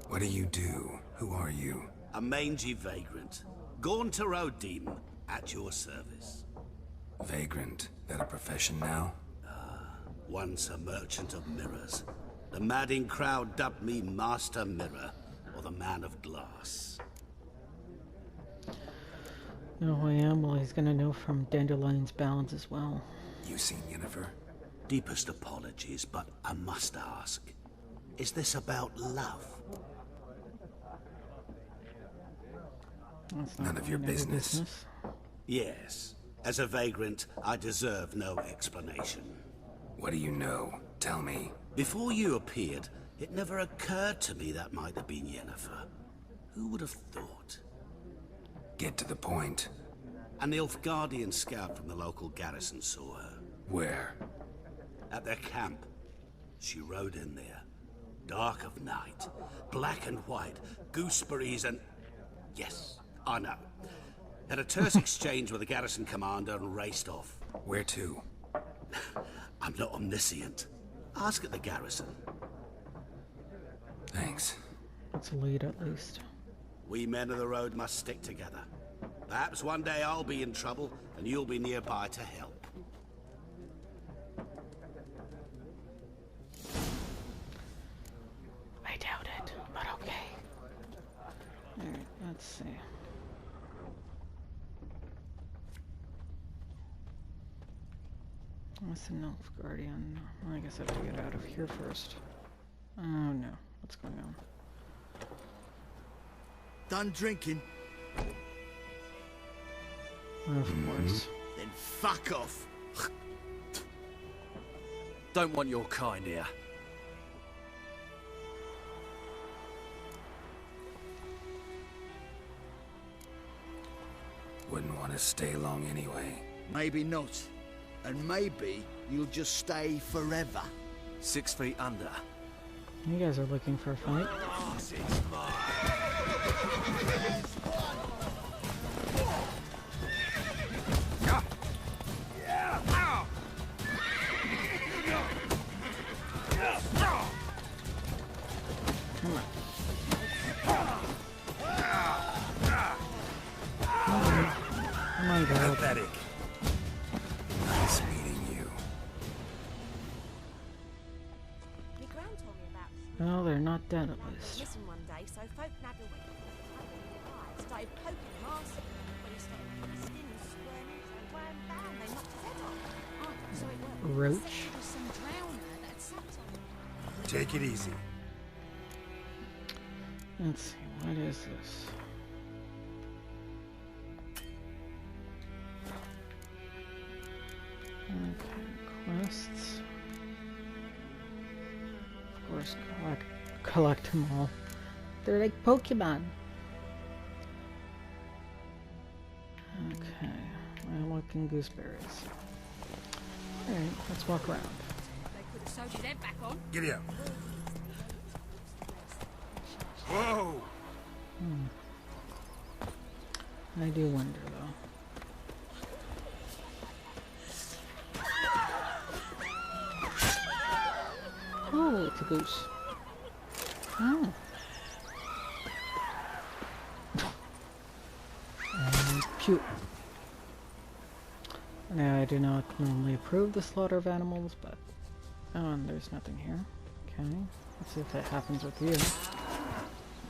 What do you do? Who are you? A mangy vagrant. Gaunter demon, at your service. Vagrant? That a profession now? Once a merchant of mirrors. The madding crowd dubbed me Master Mirror, or the Man of Glass. Know who I am? Well, he's gonna know from Dandelion's balance as well. You seen Yennefer? Deepest apologies, but I must ask. Is this about love? None of your business. Yes. As a vagrant, I deserve no explanation. What do you know? Tell me. Before you appeared, it never occurred to me that might have been Yennefer. Who would have thought? Get to the point. A Nilfgardian scout from the local garrison saw her. Where? At their camp. She rode in there. Dark of night. Black and white. Gooseberries and... Yes, I know. Had a terse exchange with the garrison commander and raced off. Where to? I'm not omniscient. Ask at the garrison. Thanks. It's a lead at least. We men of the road must stick together. Perhaps one day I'll be in trouble and you'll be nearby to help. I doubt it, but okay. Alright, let's see. What's the Nilfgardian? I guess I have to get out of here first. Oh no, what's going on? Done drinking? Of course. Then fuck off. Don't want your kind here. Wouldn't want to stay long anyway. Maybe not. And maybe you'll just stay forever. 6 feet under. You guys are looking for a fight? Come on. Come on, girl. Pathetic. Nice meeting you. My gran told me about Well, they're not dead at least. missing one day, so folk nabbed a witness. Started poking him arse. When he started twisting and squirming, so wham bam, they knocked his head off. Oh, so it worked. Roach. Said it was some drowner that had sucked on him. Take it easy. Let's see, what is this? Okay, quests. Of course, collect them all. They're like Pokemon. Okay, Lilac and Gooseberries. Alright, let's walk around. They could have sewed his head back on. Giddy up. Whoa! I do wonder, though. Oh, it's a goose. Oh. Cute. Now, I do not normally approve the slaughter of animals, but... Oh, and there's nothing here. Okay. Let's see if that happens with you.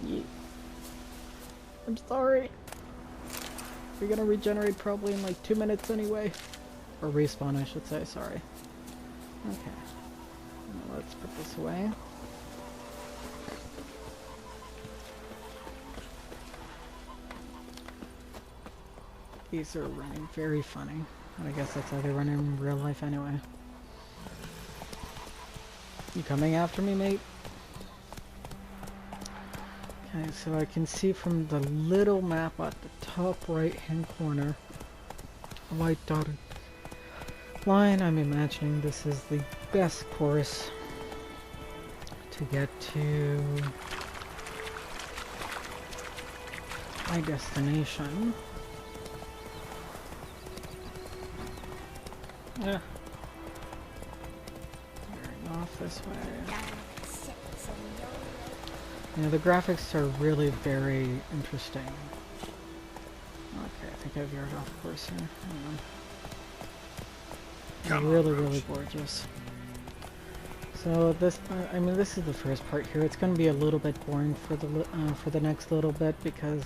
Yeah. I'm sorry. We're gonna regenerate probably in like 2 minutes anyway. Or respawn, I should say, sorry. Okay. Now let's put this away. These are running very funny. I guess that's how they run in real life anyway. You coming after me, mate? Okay, so I can see from the little map at the top right hand corner, a white dotted line. I'm imagining this is the best course to get to my destination. Yeah. Veering off this way. You know, the graphics are really very interesting. Okay, I think I veered off course here. Hang on. Really, really gorgeous. So this, I mean, this is the first part here. It's going to be a little bit boring for the next little bit because,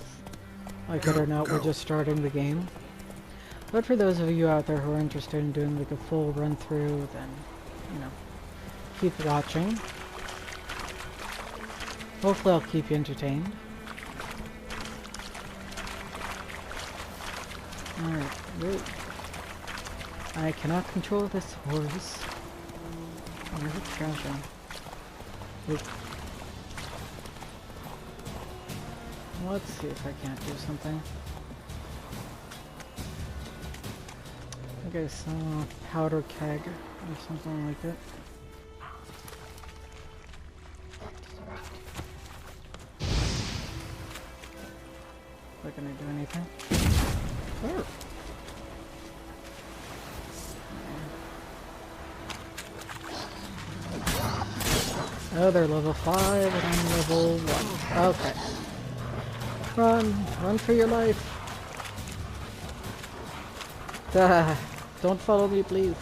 like it or not, we're just starting the game. But for those of you out there who are interested in doing like a full run through, then, you know, keep watching. Hopefully I'll keep you entertained. Alright, wait. I cannot control this horse. Where's the treasure? Wait. Let's see if I can't do something. I think I saw a powder keg or something like it. Is that gonna do anything? Sure. Oh, they're level 5 and I'm level 1. Okay. Run! Run for your life! Duh. Don't follow me, please.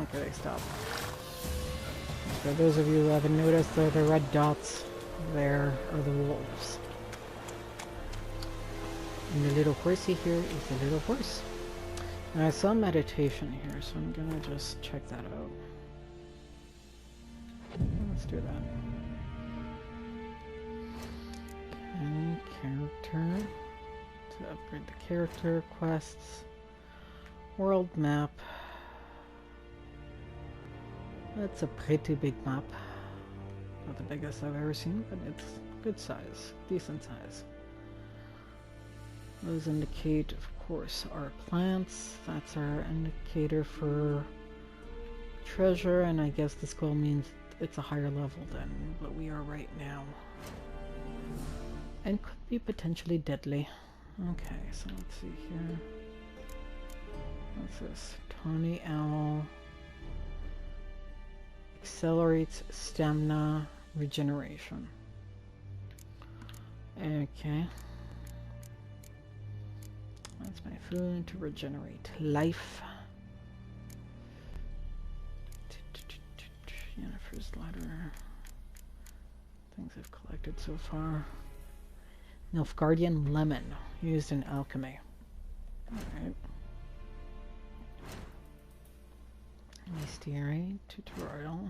Okay, stop. For those of you who haven't noticed, the red dots there are the wolves. And the little horsey here is the little horse. And I saw meditation here, so I'm gonna just check that out. Let's do that. Okay, character. To upgrade the character, quests, world map. That's a pretty big map. Not the biggest I've ever seen, but it's good size, decent size. Those indicate, of course, our plants. That's our indicator for treasure, and I guess the skull means it's a higher level than what we are right now. And could be potentially deadly. Okay, so let's see here. What's this? Tawny Owl. Accelerates stamina regeneration. Okay. That's my food to regenerate life. Yennefer's ladder. Things I've collected so far. Nilfgardian lemon used in alchemy. Alright. Mystery tutorial.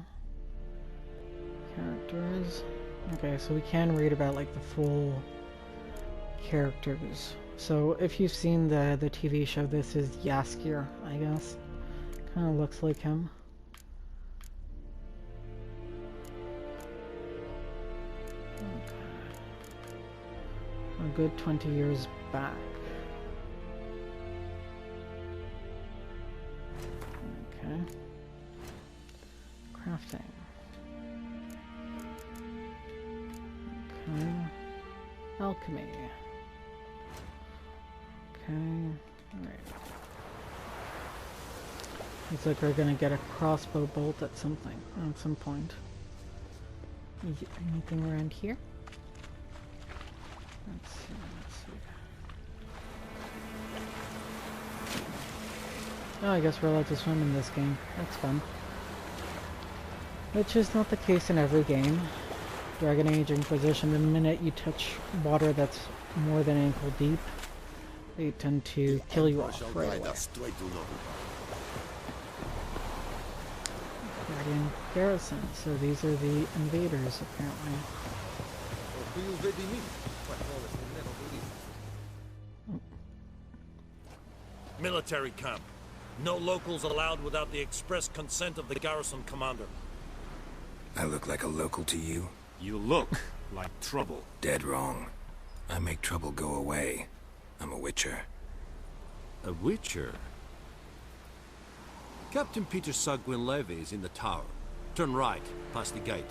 Characters. Okay, so we can read about like the full characters. So if you've seen the TV show, this is Jaskier, I guess. Kind of looks like him. A good 20 years back. Okay. Crafting. Okay. Alchemy. Okay. Alright. Looks like we're gonna get a crossbow bolt at some point. Anything around here? Let's see. Oh, I guess we're allowed to swim in this game. That's fun. Which is not the case in every game. Dragon Age Inquisition, the minute you touch water that's more than ankle deep, they tend to kill you off right away. Guardian Garrison, so these are the invaders apparently. Military camp. No locals allowed without the express consent of the garrison commander. I look like a local to you? You look like trouble. Dead wrong. I make trouble go away. I'm a witcher. A witcher? Captain Peter Sagwin Levy is in the tower. Turn right, past the gate.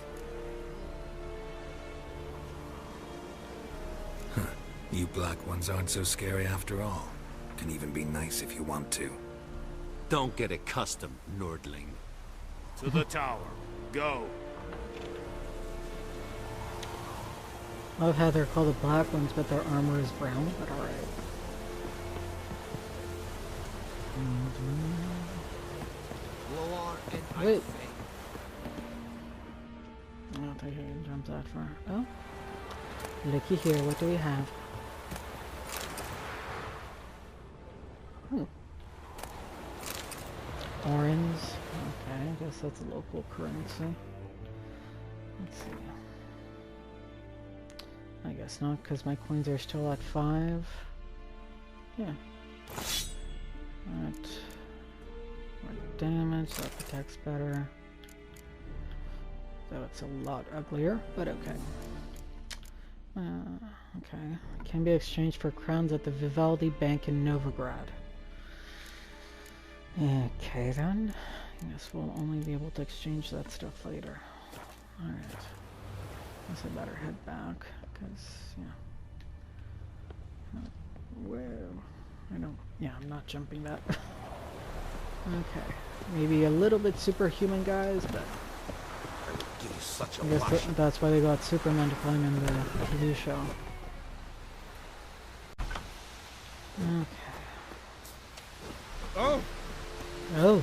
Huh. You black ones aren't so scary after all. Can even be nice if you want to. Don't get accustomed, nerdling. To the tower. Go. I love how they're called the Black Ones, but their armor is brown, but alright. Wait. I don't think I can jump that far. Oh. Looky here, what do we have? Orange. Okay, I guess that's a local currency. Let's see. I guess not, because my coins are still at 5. Yeah. Alright. More damage, that protects better. Though it's a lot uglier, but okay. Okay. Can be exchanged for crowns at the Vivaldi Bank in Novigrad. Okay then. I guess we'll only be able to exchange that stuff later. Alright. Guess I better head back, because, yeah. Whoa. I don't, yeah, I'm not jumping that. Okay. Maybe a little bit superhuman, guys, but I guess that's why they got Superman to play him in the TV show. Okay. Oh! Oh!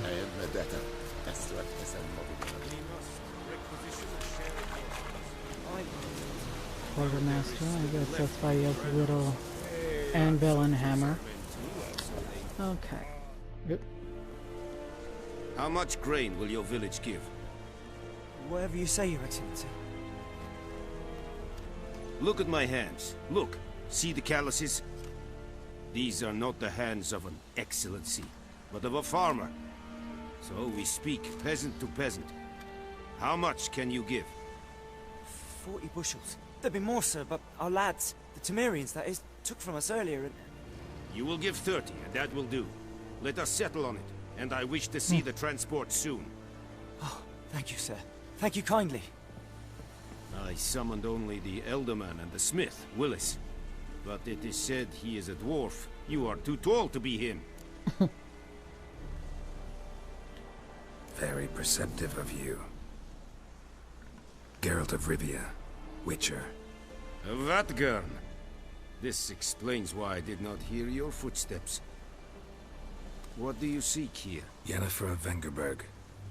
Quartermaster, I guess that's why he has a little anvil and hammer. Okay. Yep. How much grain will your village give? Whatever you say, Your Excellency. Look at my hands. Look. See the calluses? These are not the hands of an excellency, but of a farmer. So we speak peasant to peasant. How much can you give? 40 bushels. There'd be more, sir, but our lads, the Temerians, that is, took from us earlier and... You will give 30, and that will do. Let us settle on it, and I wish to see the transport soon. Oh, thank you, sir. Thank you kindly. I summoned only the Elderman and the smith, Willis. But it is said he is a dwarf. You are too tall to be him. Very perceptive of you. Geralt of Rivia, Witcher. Vatgern. This explains why I did not hear your footsteps. What do you seek here? Yennefer of Vengerberg.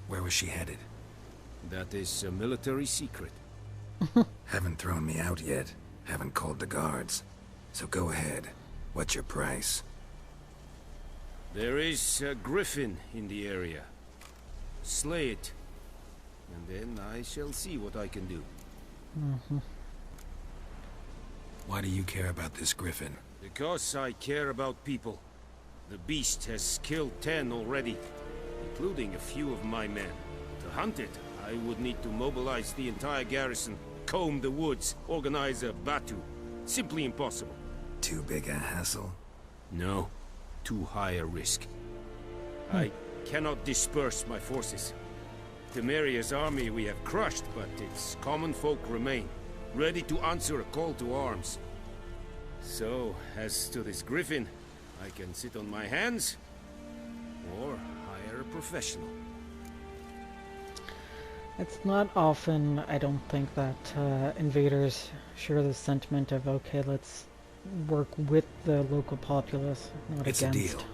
Where was she headed? That is a military secret. Haven't thrown me out yet. Haven't called the guards. So go ahead. What's your price? There is a griffin in the area. Slay it. And then I shall see what I can do. Why do you care about this griffin? Because I care about people. The beast has killed 10 already, including a few of my men. To hunt it, I would need to mobilize the entire garrison, comb the woods, organize a batu. Simply impossible. Too big a hassle? No. Too high a risk. I cannot disperse my forces. Temeria's army we have crushed, but its common folk remain, ready to answer a call to arms. So, as to this griffin, I can sit on my hands, or hire a professional. It's not often, I don't think, that invaders share the sentiment of, okay, let's work with the local populace, not it's against. It's a deal.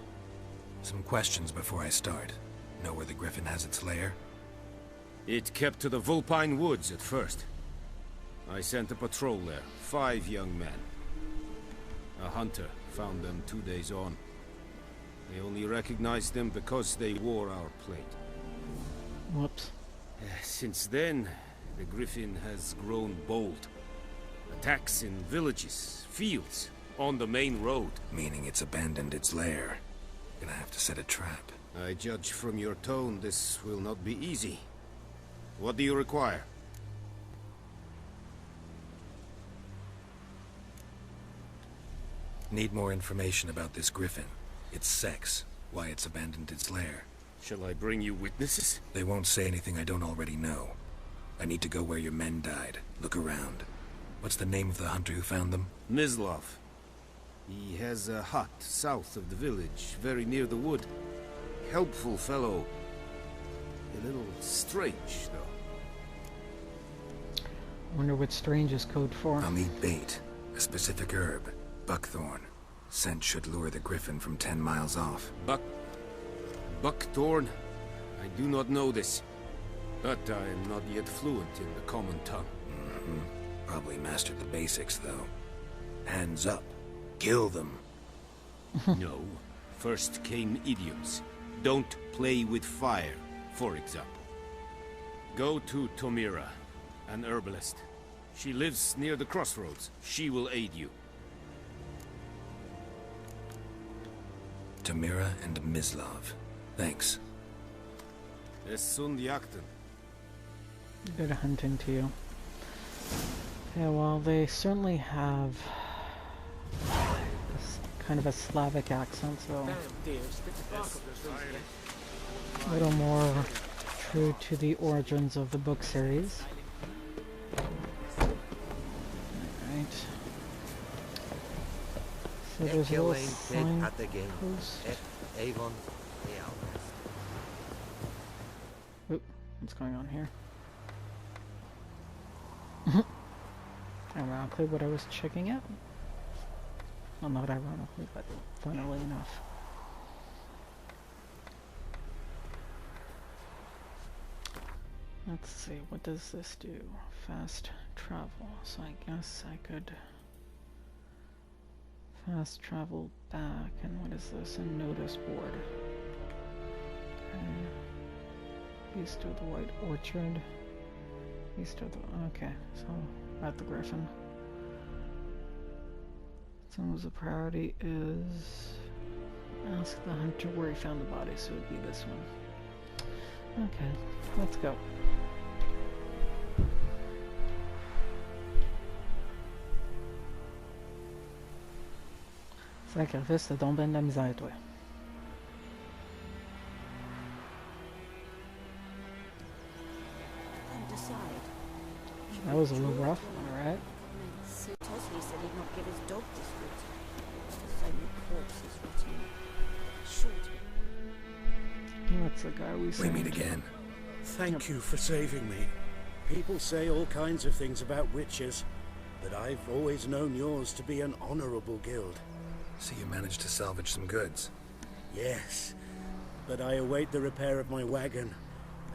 Some questions before I start. Know where the griffin has its lair? It kept to the Vulpine Woods at first. I sent a patrol there, 5 young men. A hunter found them 2 days on. They only recognized them because they wore our plate. Whoops. Since then, the griffin has grown bold. Attacks in villages, fields, on the main road. Meaning it's abandoned its lair. Gonna have to set a trap. I judge from your tone this will not be easy. What do you require? Need more information about this griffin. Its sex, why it's abandoned its lair. Shall I bring you witnesses? They won't say anything I don't already know. I need to go where your men died. Look around. What's the name of the hunter who found them? Mislov. He has a hut south of the village, very near the wood. helpful fellow. A little strange, though. Wonder what strange is code for. I'll need bait. A specific herb. Buckthorn. Scent should lure the griffin from 10 miles off. Buckthorn? I do not know this. But I am not yet fluent in the common tongue. Probably mastered the basics, though. Hands up. Kill them. No. First came idioms. Don't play with fire, for example. Go to Tomira, an herbalist. She lives near the crossroads. She will aid you. Tamira and Mislav. Thanks. Es Sundiakten. Good hunting to you. Okay, well, they certainly have this kind of a Slavic accent, so a little more true to the origins of the book series. Alright. So there's a little signpost. Oop, what's going on here? Ironically, what I was checking out. Well, not ironically, but funnily enough. Let's see, what does this do? Fast travel. So I guess I could fast travel back. And what is this? A notice board. Okay. East of the White Orchard. East of the... Okay, so at the Griffin. So the priority is... ask the hunter where he found the body, so it would be this one. Okay, let's go. Sacrifice de tomber de la misère, toi. That was a little rough, alright. Sir Tosley said he'd not give his dog this route. So many corpses rotting. That's the guy we We meet again. Thank you for saving me. People say all kinds of things about witches, but I've always known yours to be an honorable guild. So you managed to salvage some goods? Yes, but I await the repair of my wagon.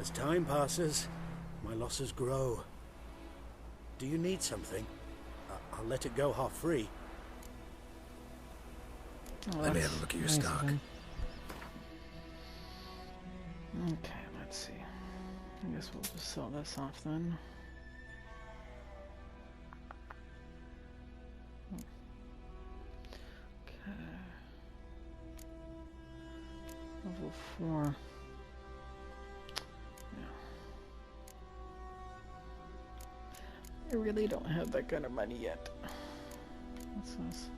As time passes, my losses grow. Do you need something? I'll let it go half free. Oh, let me have a look at your stock. Okay, let's see. I guess we'll just sell this off then. Okay. Level 4. I really don't have that kind of money yet. What's this?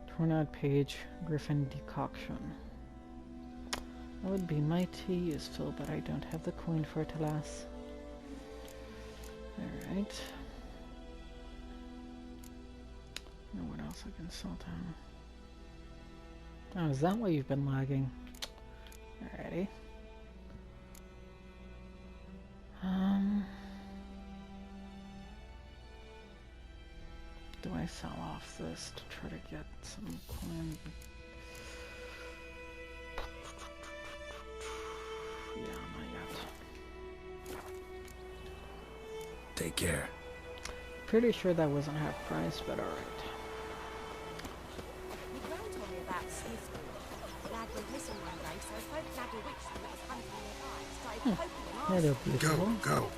Torn out page, Griffin decoction. That would be mighty useful, but I don't have the coin for it, alas. Alright. Now what else I can sell down? Oh, is that why you've been lagging? Alrighty. Do I sell off this to try to get some coin? Yeah, not yet. Take care. Pretty sure that wasn't half price, but alright. My grand told me about Smithsburg. The lad went missing one day, so I spoke to Lad Witch that was hunting nearby. Started poking him Yeah, they're beautiful. Go.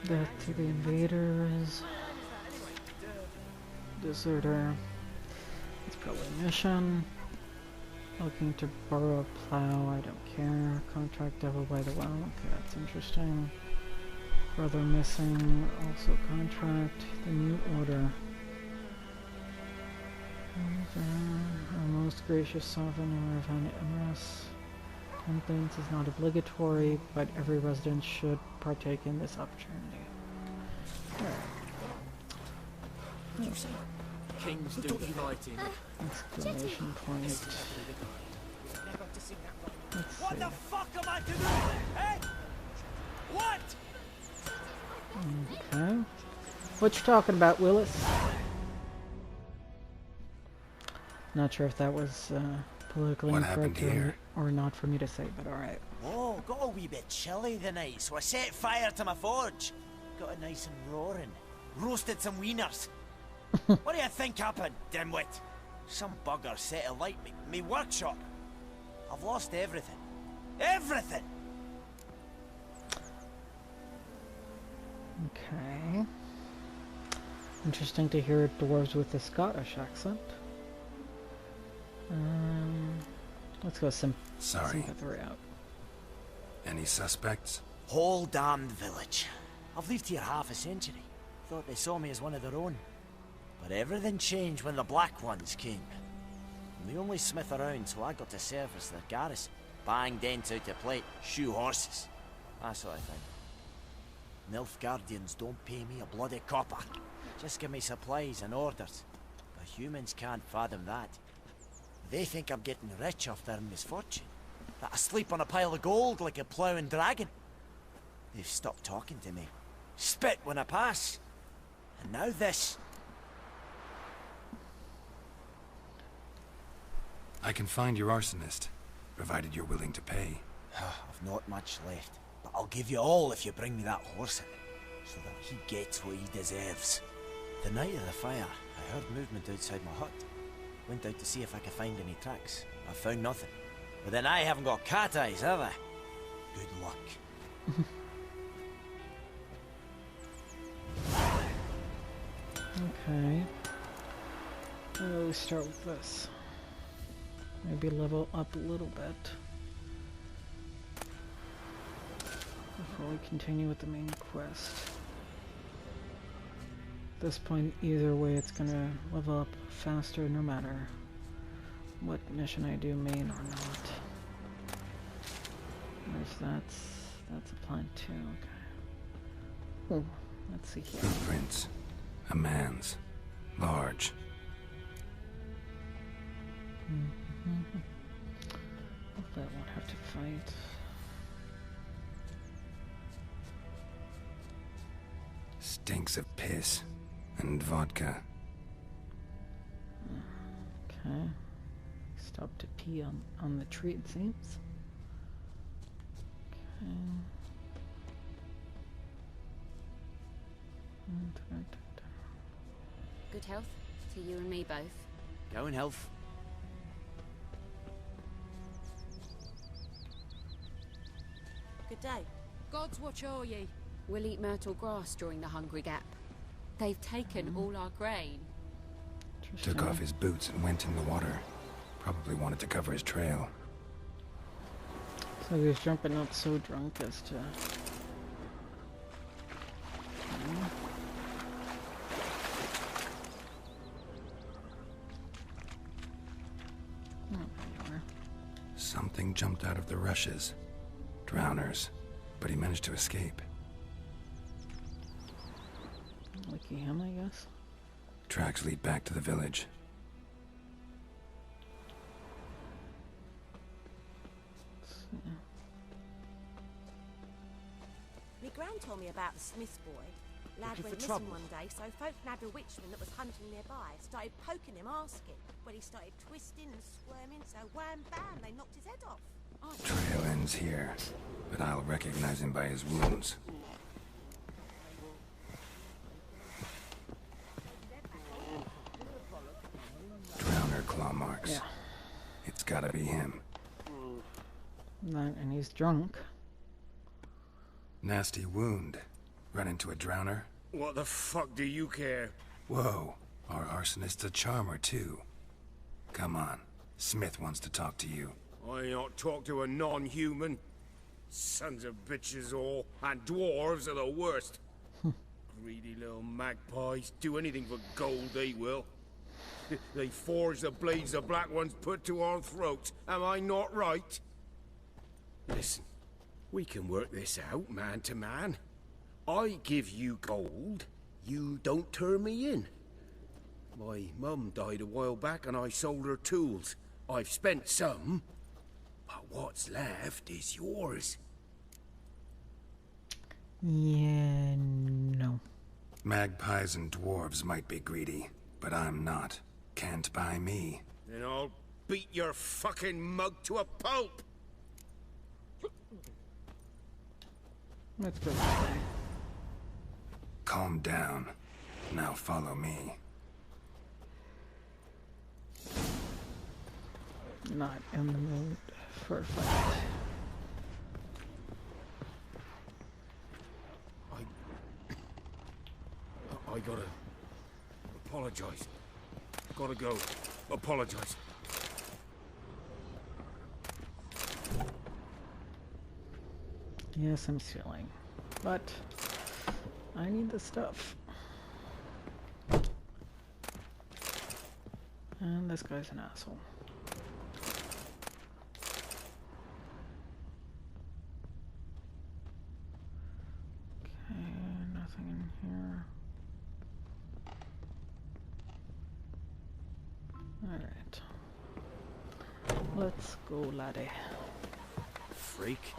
Back to the invaders. Deserter. It's probably a mission. Looking to borrow a plow, I don't care. Contract devil by the well, okay, that's interesting. Brother missing, also contract. The new order. Our most gracious sovereign, you have an Emrys. Maintenance is not obligatory, but every resident should partake in this opportunity. Alright. Did you say kings do fighting? Exclamation point. Let's What see. the fuck am I to do? Eh? What? Okay. What you talking about, Willis? Not sure if that was politically What happened incorrect here? or not for me to say, but alright. Oh, got a wee bit chilly the night, so I set fire to my forge. Got it nice and roaring. Roasted some wieners. What do you think happened, dimwit? Some bugger set alight me workshop. I've lost everything. Everything! Okay. Interesting to hear dwarves with a Scottish accent. Let's go Sorry. sympathy out. Any suspects? Whole damned village. I've lived here half a century. Thought they saw me as one of their own. But everything changed when the Black Ones came. I'm the only smith around, so I got to serve as their garrison. Bang dents out of plate, shoe horses. That sort of thing. Nilfgardians don't pay me a bloody copper. Just give me supplies and orders. But humans can't fathom that. They think I'm getting rich off their misfortune. That I sleep on a pile of gold like a ploughing dragon. They've stopped talking to me. Spit when I pass. And now this. I can find your arsonist, provided you're willing to pay. I've not much left, but I'll give you all if you bring me that horse in, so that he gets what he deserves. The night of the fire, I heard movement outside my hut. Went out to see if I could find any tracks. I found nothing. But then I haven't got cat eyes, have I? Good luck. Okay. We start with this. Maybe level up a little bit before we continue with the main quest. At this point, either way, it's gonna level up faster no matter what mission I do, main or not. That's a plan too. Okay. Oh, let's see here. Footprints. A man's. Large. Hopefully I won't have to fight. Stinks of piss. And vodka. Okay. Stop to pee on the tree, it seems. Okay. Good health to you and me both. Going health. Good day. Gods, watch o'er ye. We'll eat myrtle grass during the hungry gap. They've taken all our grain. Took off his boots and went in the water. Probably wanted to cover his trail. So he was drunk but not so drunk as to... Something jumped out of the rushes. Drowners. But he managed to escape. Lucky him, I guess. Tracks lead back to the village. Me gran told me about the Smith's boy. Lad Looking went for missing trouble? one day, so folk nabbed a witchman that was hunting nearby. Started poking him, asking. But he started twisting and squirming, so wham bam, they knocked his head off. Trail ends here, but I'll recognize him by his wounds. Drowner claw marks. Yeah. It's gotta be him. And he's drunk. Nasty wound. Run into a drowner? What the fuck do you care? Whoa, our arsonist's a charmer too. Come on, Smith wants to talk to you. I ain't not talk to a non-human. Sons of bitches all, and dwarves are the worst. Greedy little magpies, do anything for gold they will. They forge the blades the Black Ones put to our throats, am I not right? Listen, we can work this out man to man. I give you gold, you don't turn me in. My mum died a while back and I sold her tools. I've spent some, but what's left is yours. Yeah, no. Magpies and dwarves might be greedy, but I'm not. Can't buy me. Then I'll beat your fucking mug to a pulp! Let's go. Calm down. Now follow me. Not in the mood for a fight. I gotta apologize. Gotta go. Apologize. Yes, I'm stealing, but I need the stuff. And this guy's an asshole. Okay, nothing in here. Alright. Let's go, laddie. Freak.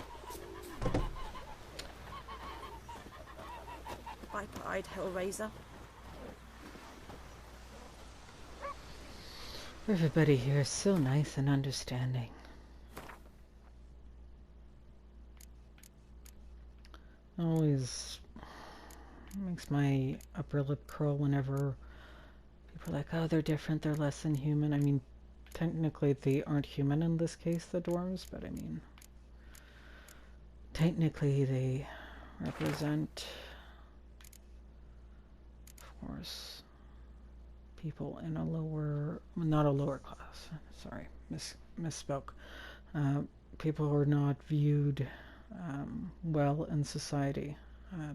Viper-eyed Hellraiser. Everybody here is so nice and understanding. Always makes my upper lip curl whenever people are like, oh, they're different, they're less than human. I mean, technically they aren't human in this case, the dwarves, but I mean, technically they represent, of course, people in a lower, not a lower class, sorry, misspoke. People who are not viewed well in society.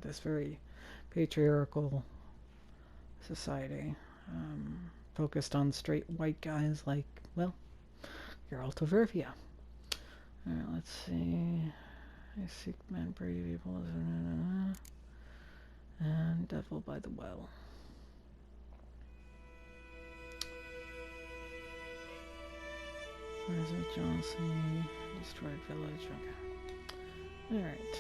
This very patriarchal society, focused on straight white guys like, well, Geralt of Rivia. Alright, let's see. I seek man, brave people, and devil by the well. Elizabeth Johnson, destroyed village, okay. Alright.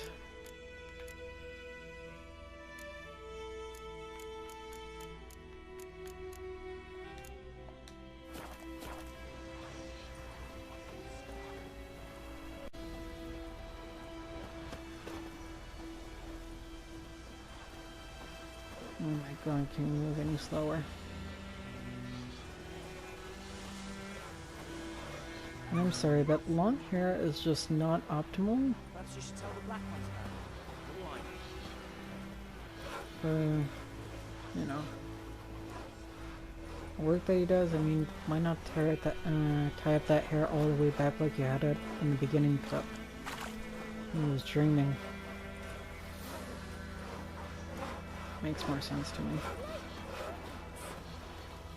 Oh my god, can you move any slower? And I'm sorry, but long hair is just not optimal. Perhaps you should tell the black ones about it. For, you know, work that he does. I mean, why not tie up that hair all the way back like you had it in the beginning clip? He was dreaming. Makes more sense to me.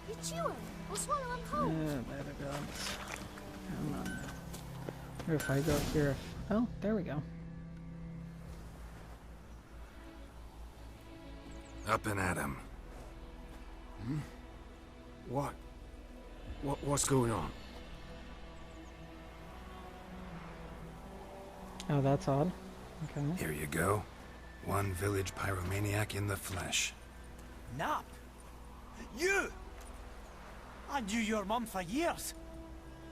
You chew it or swallow them cold. Yeah, better gods. Come on now. Or if I go here, oh, there we go. Up and at him. Hmm? What's going on? Oh, that's odd. Okay. Here you go. One village pyromaniac in the flesh. Nap? You! I knew your mum for years.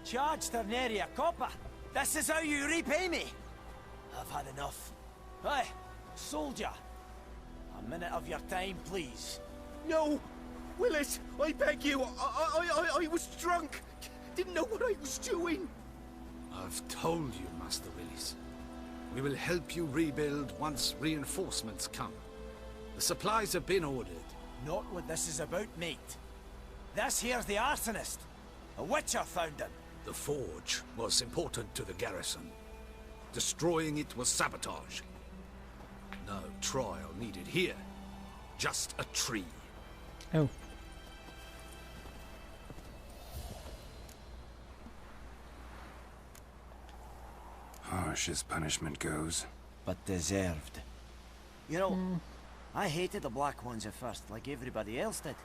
Charged her nary a copper. This is how you repay me. I've had enough. Hey, soldier. A minute of your time, please. No! Willis, I beg you. I was drunk. Didn't know what I was doing. I've told you, Master Willis. We will help you rebuild once reinforcements come. The supplies have been ordered. Not what this is about, mate. This here's the arsonist. A witcher found him. The forge was important to the garrison. Destroying it was sabotage. No trial needed here. Just a tree. Oh. Oh harsh as punishment goes. But deserved. You know, I hated the Black Ones at first, like everybody else did.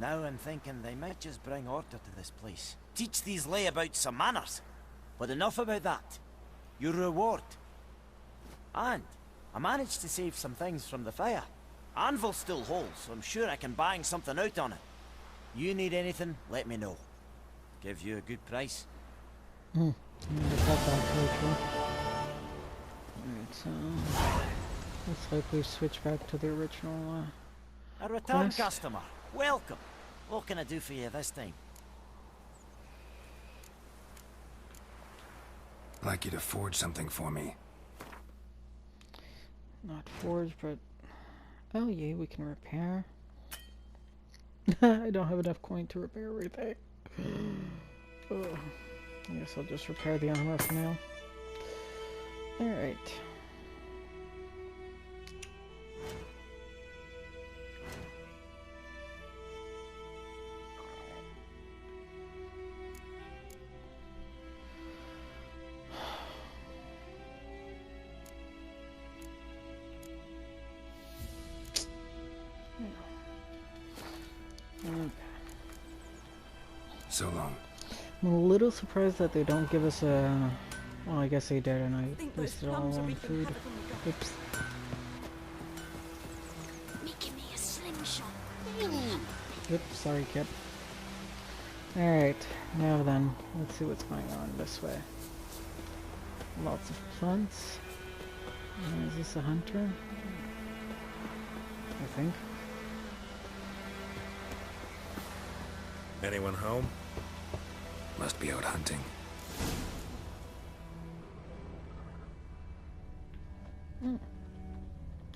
Now I'm thinking they might just bring order to this place. Teach these layabouts some manners. But enough about that. Your reward. And I managed to save some things from the fire. Anvil's still whole, so I'm sure I can bang something out on it. You need anything, let me know. Give you a good price. Alright, so looks like we switch back to the original A return quest. customer. Welcome. What can I do for you this time? I'd like you to forge something for me. Not forge, but oh yeah, we can repair. I don't have enough coin to repair everything. Ugh. I guess I'll just repair the armor for now. Alright. So long. I'm a little surprised that they don't give us a... Well, I guess they did, and I wasted all on food. Oops. Making me a slingshot. Oops, sorry, kid. Alright, now then, let's see what's going on this way. Lots of plants. Is this a hunter? I think. Anyone home? Must be out hunting.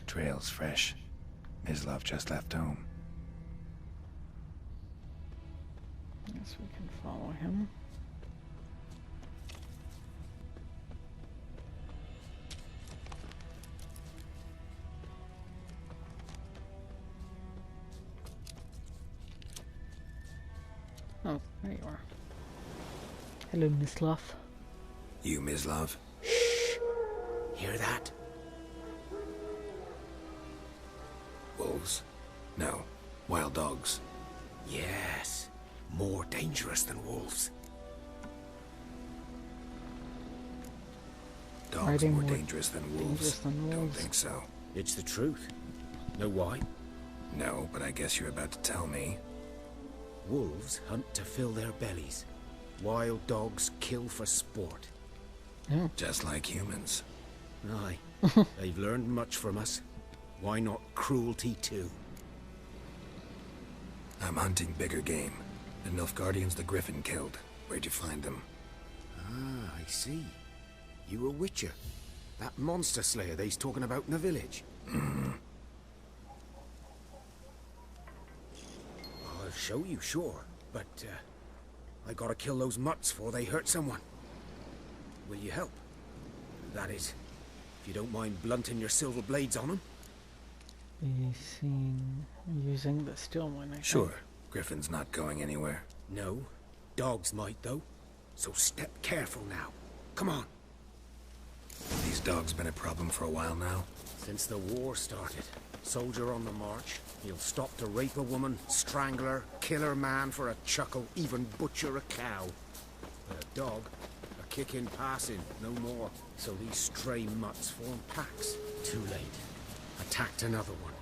Trail's fresh. Mislav just left home. Guess we can follow him. Oh, there you are. Hello, Mislav. You, Mislav? Shh! Hear that? Wolves? No. Wild dogs. Yes. More dangerous than wolves. Dogs more dangerous than wolves? Don't think so. It's the truth. Know why? No, but I guess you're about to tell me. Wolves hunt to fill their bellies. Wild dogs kill for sport. Yeah. Just like humans. Aye. They've learned much from us. Why not cruelty too? I'm hunting bigger game. The Nilfgardians the Griffin killed. Where'd you find them? Ah, I see. You a witcher. That monster slayer they's talking about in the village. Mm-hmm. I'll show you, sure. But, I gotta kill those mutts before they hurt someone. Will you help? That is, if you don't mind blunting your silver blades on them. Be seen using the steel one, I think. Sure. Griffin's not going anywhere. No. Dogs might, though. So step careful now. Come on. These dogs been a problem for a while now? Since the war started. Soldier on the march. He'll stop to rape a woman, strangle her, kill her man for a chuckle, even butcher a cow. But a dog, a kick in passing, no more. So these stray mutts form packs. Too late. Attacked another one.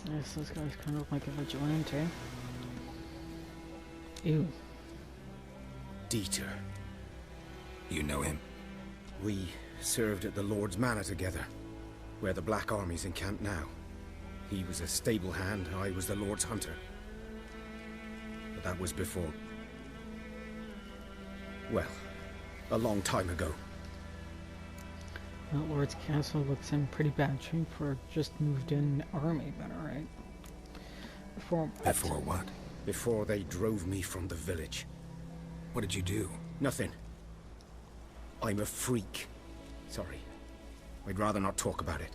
Yes, this guy's kind of like a vigilante. Ew. Dieter. You know him? We served at the Lord's Manor together. where the Black Army's encamped now. He was a stable hand, I was the Lord's hunter. But that was before... well, a long time ago. Well, Lord's Castle looks in pretty bad shape for just moved in army, but alright. Before what? Before they drove me from the village. What did you do? Nothing. I'm a freak. Sorry. I'd rather not talk about it.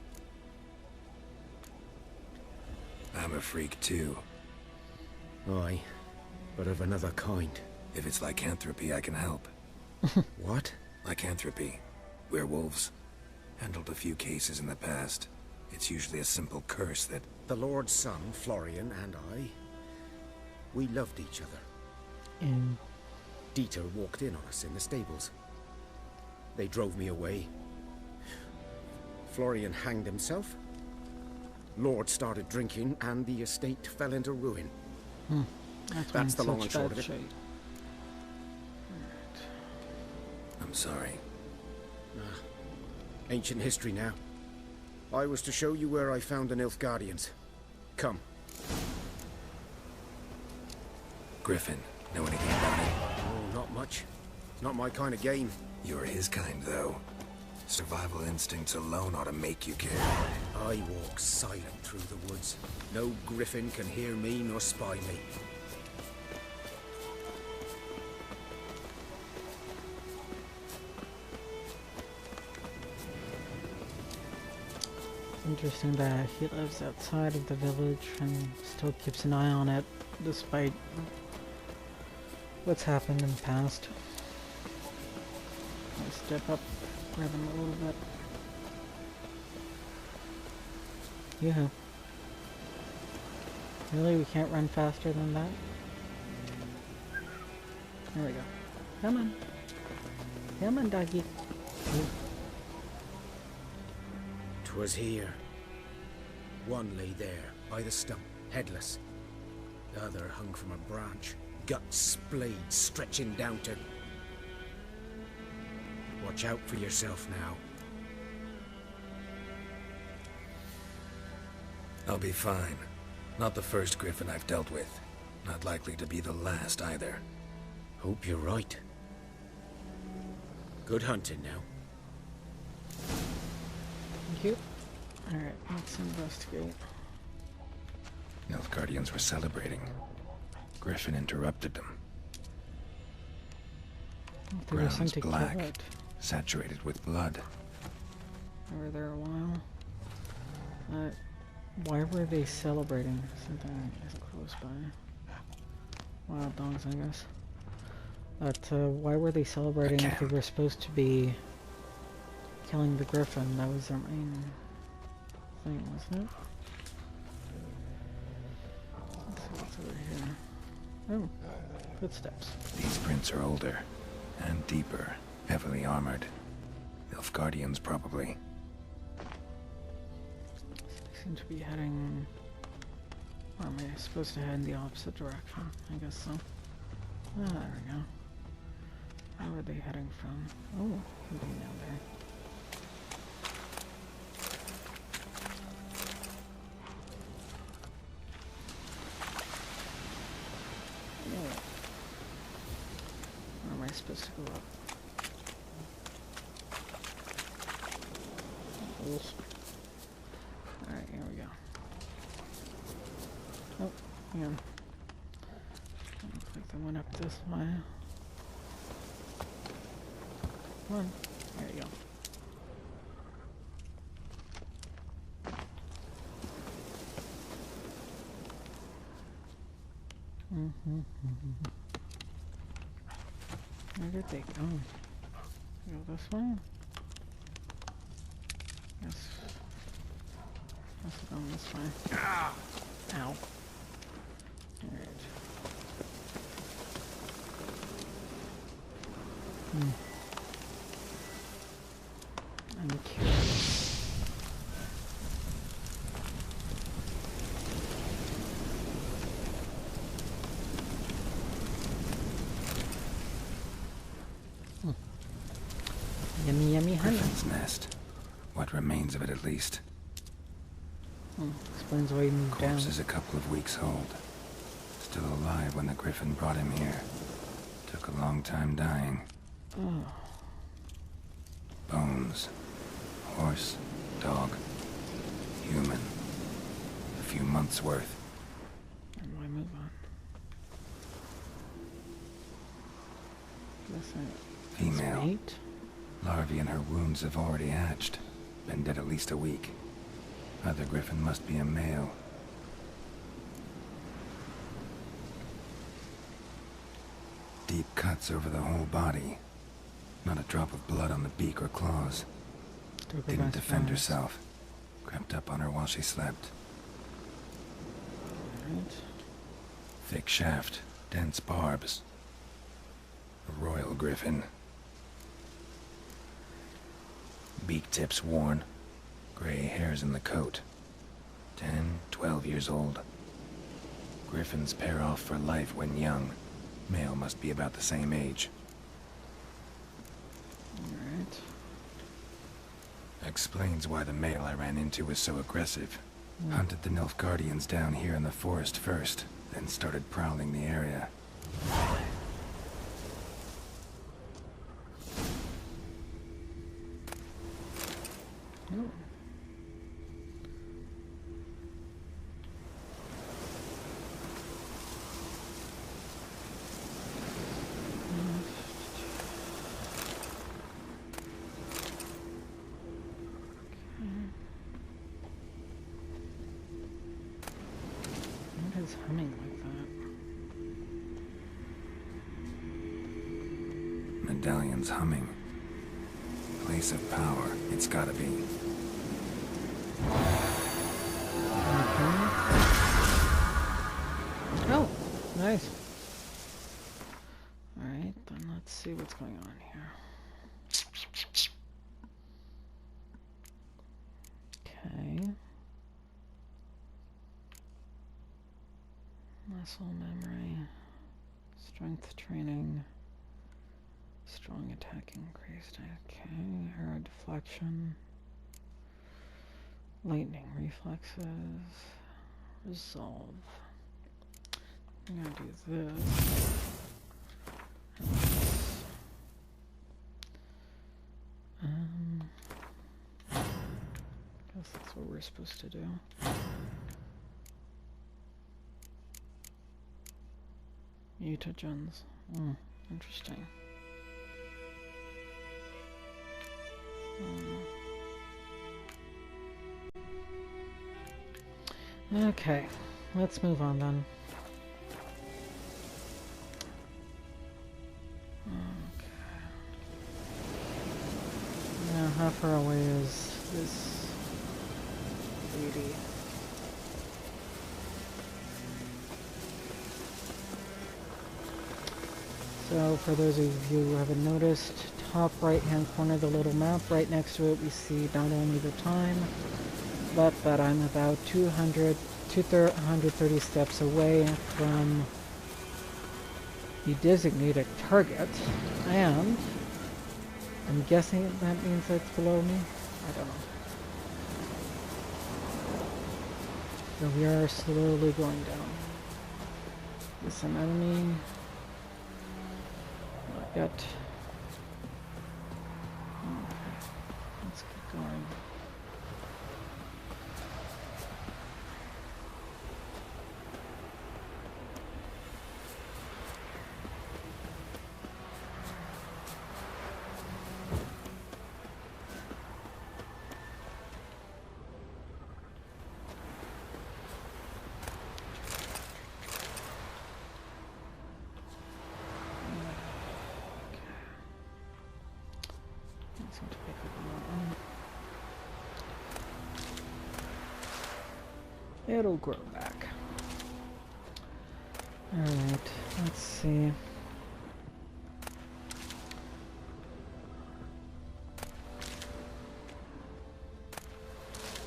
I'm a freak too. Aye, but of another kind. If it's lycanthropy, I can help. What? Lycanthropy. Werewolves. Handled a few cases in the past. It's usually a simple curse that... The Lord's son, Florian, and I... we loved each other. And... Dieter walked in on us in the stables. They drove me away. Florian hanged himself. Lord started drinking, and the estate fell into ruin. That's the long and short of it. I'm sorry. Ancient history now. I was to show you where I found the Nilfgardians. Come. Griffin, know anything about it? Oh, not much. It's not my kind of game. You're his kind, though. Survival instincts alone ought to make you care. I walk silent through the woods. No griffin can hear me nor spy me. Interesting that he lives outside of the village and still keeps an eye on it, despite what's happened in the past. I'll step up, grab him a little bit. Yeah. Really, we can't run faster than that? There we go. Come on. Come on, doggy. Ooh. 'Twas here. One lay there, by the stump, headless. The other hung from a branch, guts splayed, stretching down to... Watch out for yourself now. I'll be fine. Not the first griffin I've dealt with. Not likely to be the last either. Hope you're right. Good hunting now. Thank you. Alright, let's investigate. Nilfgardians were celebrating. Griffin interrupted them. They were sent Ground's to black, kill it. saturated with blood. They were there a while. Why were they celebrating? Something is close by. Wild dogs, I guess. But why were they celebrating if they were supposed to be killing the griffin? That was their main thing, wasn't it? Let's see what's over here. Oh, footsteps. These prints are older and deeper, heavily armored. Nilfgaardians, probably. They seem to be heading... Or am I supposed to head in the opposite direction? I guess so. Ah, there we go. Where are they heading from? Oh, something down there. Oh. Where am I supposed to go up? Alright, here we go. Oh, hang on. Looks like they went up this way. Come on. There you go. Where did they go? Go this way? Yes. Must have gone this way. Ah! Ow. Alright. I'm curious. Yummy, yummy honey. Griffin's nest. What remains of it, at least. Explains why he moved down. Corpse is a couple of weeks old. Still alive when the griffin brought him here. Took a long time dying. Oh. Bones. Horse, dog, human. A few months' worth. And why move on? Female. Larvae in her wounds have already hatched. Been dead at least a week. Other griffin must be a male. Deep cuts over the whole body. Not a drop of blood on the beak or claws. Didn't defend herself. Crept up on her while she slept. Right. Thick shaft, dense barbs. A royal griffin. Beak tips worn. Gray hairs in the coat. 10, 12 years old. Griffins pair off for life when young. Male must be about the same age. Alright. Explains why the male I ran into was so aggressive. Hunted the Nilfgardians down here in the forest first, then started prowling the area. Oh. What is humming like that? Medallion's humming. Place of power, it's gotta be. Oh, nice. Alright, then let's see what's going on here. Okay. Muscle memory. Strength training. Strong attack increased. Okay. Arrow deflection. Lightning reflexes. Resolve. I'm gonna do this. Guess that's what we're supposed to do. Mutagens. Interesting. Okay, let's move on then. Okay. Now, how far away is this lady? So, for those of you who haven't noticed, top right hand corner of the little map, right next to it we see not only the time, but that I'm about 130 steps away from the designated target, and I'm guessing that means it's below me? I don't know. So we are slowly going down. Is an enemy? Not yet. Okay, let's keep going. It'll grow back. Alright, let's see.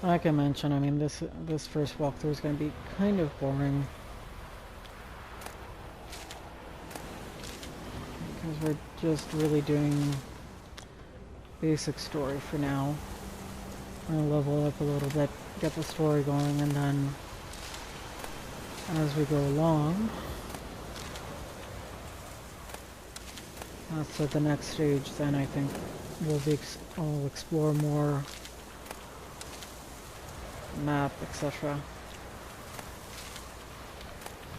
Like I mentioned, I mean, this first walkthrough is going to be kind of boring. Because we're just really doing basic story for now. I'll level up a little bit, get the story going, and then as we go along, that's at the next stage. Then I think I'll explore more map, etc.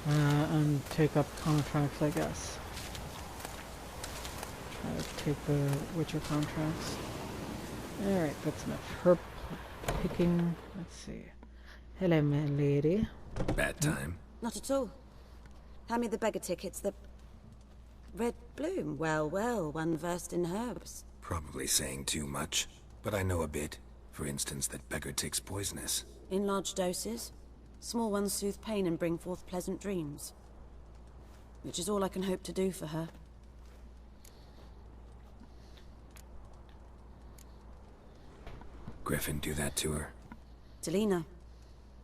And take up contracts, I guess. Try to take the Witcher contracts. Alright, that's enough herb picking. Let's see. Hello, my lady. Bad time? Not at all. Hand me the beggar tickets, the... Red bloom. Well, well, one versed in herbs. Probably saying too much, but I know a bit. For instance, that beggar tick's poisonous. In large doses. Small ones soothe pain and bring forth pleasant dreams. Which is all I can hope to do for her. Griffin do that to her? Delina.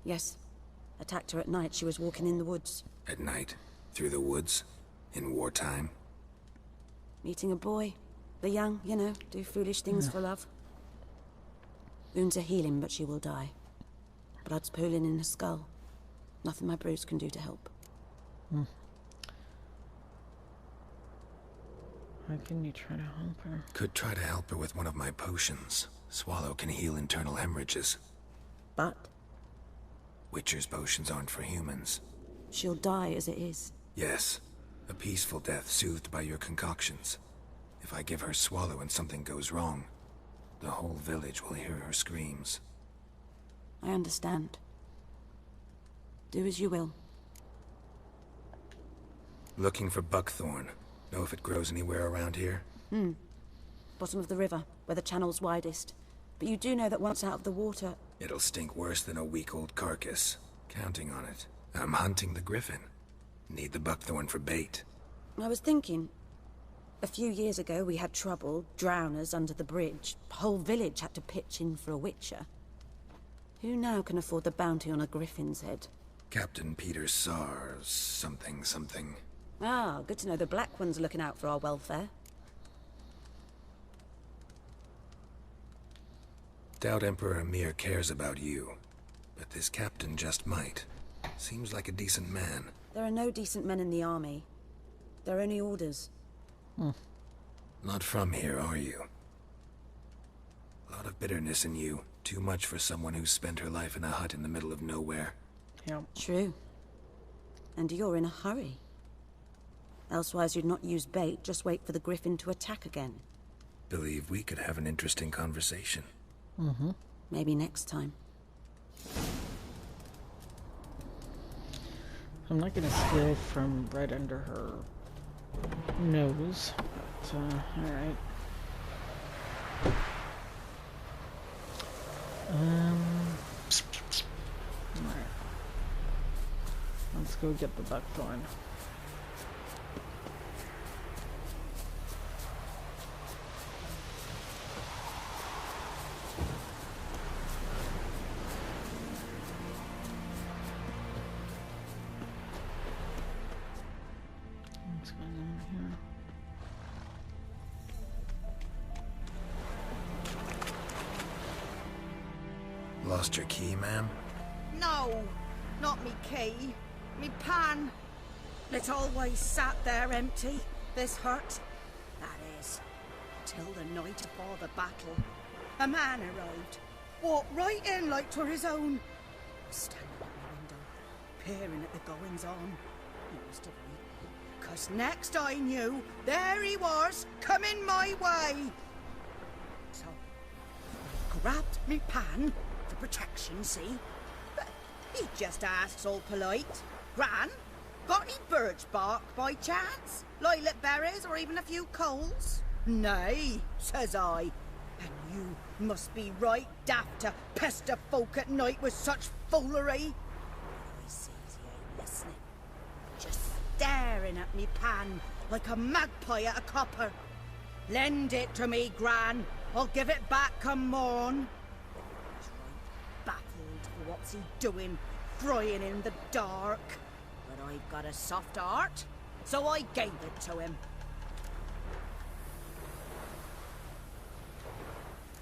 Yes. Attacked her at night. She was walking in the woods. At night? Through the woods? In wartime? Meeting a boy. The young, you know, do foolish things for love. Wounds are healing, but she will die. Blood's pooling in her skull. Nothing my brews can do to help. How can you try to help her? Could try to help her with one of my potions. Swallow can heal internal hemorrhages. But? Witcher's potions aren't for humans. She'll die as it is. Yes. A peaceful death soothed by your concoctions. If I give her Swallow and something goes wrong, the whole village will hear her screams. I understand. Do as you will. Looking for buckthorn. Know if it grows anywhere around here? Bottom of the river, where the channel's widest. But you do know that once out of the water... It'll stink worse than a week-old carcass. Counting on it. I'm hunting the griffin. Need the buckthorn for bait. I was thinking... A few years ago we had trouble, drowners under the bridge. Whole village had to pitch in for a witcher. Who now can afford the bounty on a griffin's head? Captain Peter Sars, something. Ah, good to know the Black One's looking out for our welfare. Doubt Emperor Emir cares about you, but this captain just might. Seems like a decent man. There are no decent men in the army. There are only orders. Not from here, are you? A lot of bitterness in you. Too much for someone who's spent her life in a hut in the middle of nowhere. Yeah. True. And you're in a hurry. Elsewise you'd not use bait, just wait for the griffin to attack again. Believe we could have an interesting conversation. Maybe next time. I'm not gonna steal from right under her nose, but alright. Alright. Let's go get the buckthorn. What's going on here? Lost your key, ma'am? No, not me key. Me pan. It always sat there empty, this hut. That is, till the night before the battle. A man arrived, walked right in like 'twere his own. Standing at my window, peering at the goings-on. He must have been. 'Cause next I knew, there he was, coming my way. So, I grabbed me pan, for protection, see? But he just asks all polite. Gran, got any birch bark by chance? Lilac berries or even a few coals? Nay, says I. And you must be right daft to pester folk at night with such foolery. I sees he ain't listening. Just staring at me pan like a magpie at a copper. Lend it to me, Gran. I'll give it back come morn. He's right baffled for what's he doing, frying in the dark. But I've got a soft heart, so I gave it to him.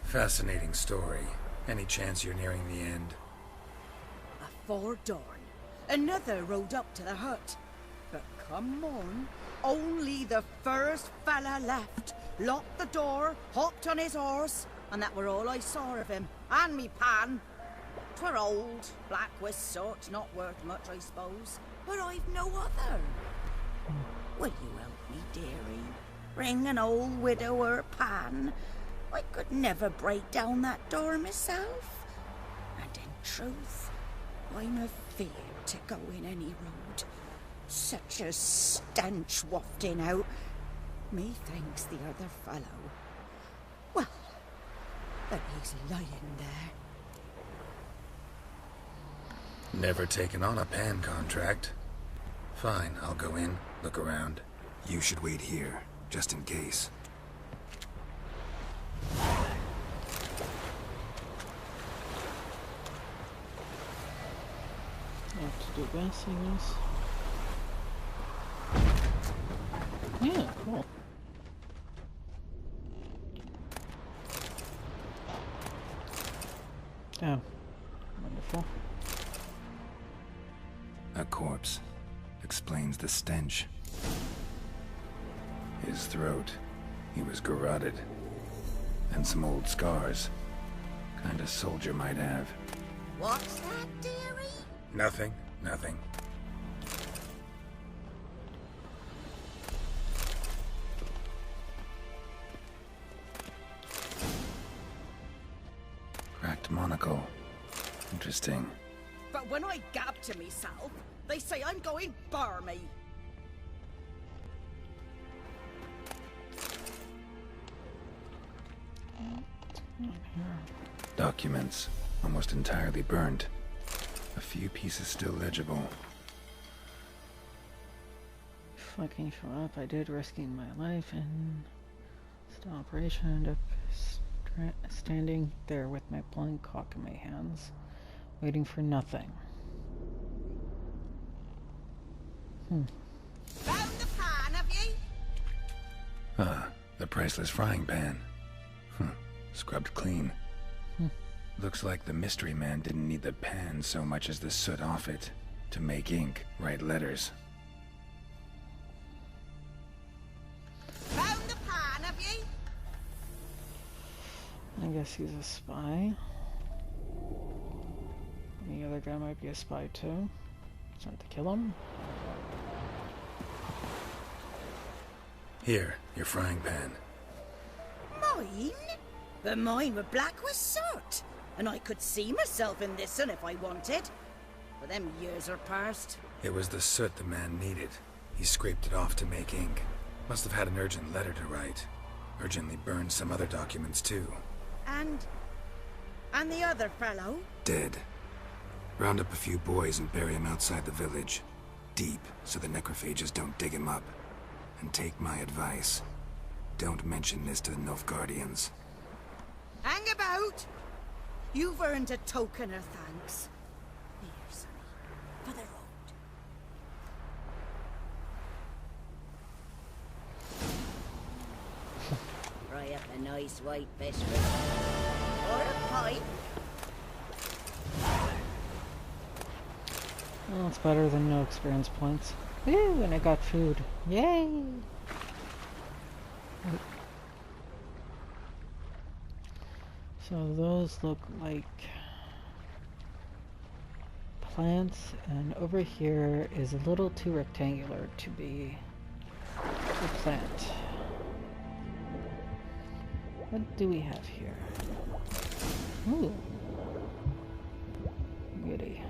Fascinating story. Any chance you're nearing the end? Afore dawn, another rode up to the hut. But come on, only the first fella left. Locked the door, hopped on his horse, and that were all I saw of him. And me pan. 'Twere old, black with soot, not worth much, I suppose. But I've no other. Will you help me, dearie? Bring an old widower pan. I could never break down that door myself. And in truth, I'm afeard to go in any road. Such a stench wafting out. Methinks the other fellow. Well, but he's lying there. Never taken on a pan contract. Fine, I'll go in, look around. You should wait here, just in case. Have to do this, I guess. Yeah, cool. Oh, wonderful. A corpse. Explains the stench. His throat. He was garroted. And some old scars. Kind of soldier might have. What's that, dearie? Nothing. Nothing. Cracked monocle. Interesting. But when I gab to myself, they say I'm going barmy. Documents. Almost entirely burnt. A few pieces still legible. Fucking show up. I did, risking my life in this operation. End up standing there with my blunt cock in my hands, waiting for nothing. Found the pan, have ye? Ah, the priceless frying pan. Scrubbed clean. Looks like the mystery man didn't need the pan so much as the soot off it to make ink, write letters. Found the pan, have ye? I guess he's a spy. The other guy might be a spy too. Sent to kill him. Here, your frying pan. Mine? But mine were black with soot. And I could see myself in this one if I wanted. But them years are past. It was the soot the man needed. He scraped it off to make ink. Must have had an urgent letter to write. Urgently burned some other documents too. And the other fellow? Dead. Round up a few boys and bury him outside the village. Deep, so the necrophages don't dig him up. And take my advice. Don't mention this to the Nilfgardians. Hang about! You've earned a token of thanks. Here, sonny, for the road. Fry up a nice white biscuit. Or a pipe. Well, it's better than no experience points. Woo, and I got food. Yay! So those look like plants, and over here is a little too rectangular to be a plant. What do we have here? Ooh. Goody.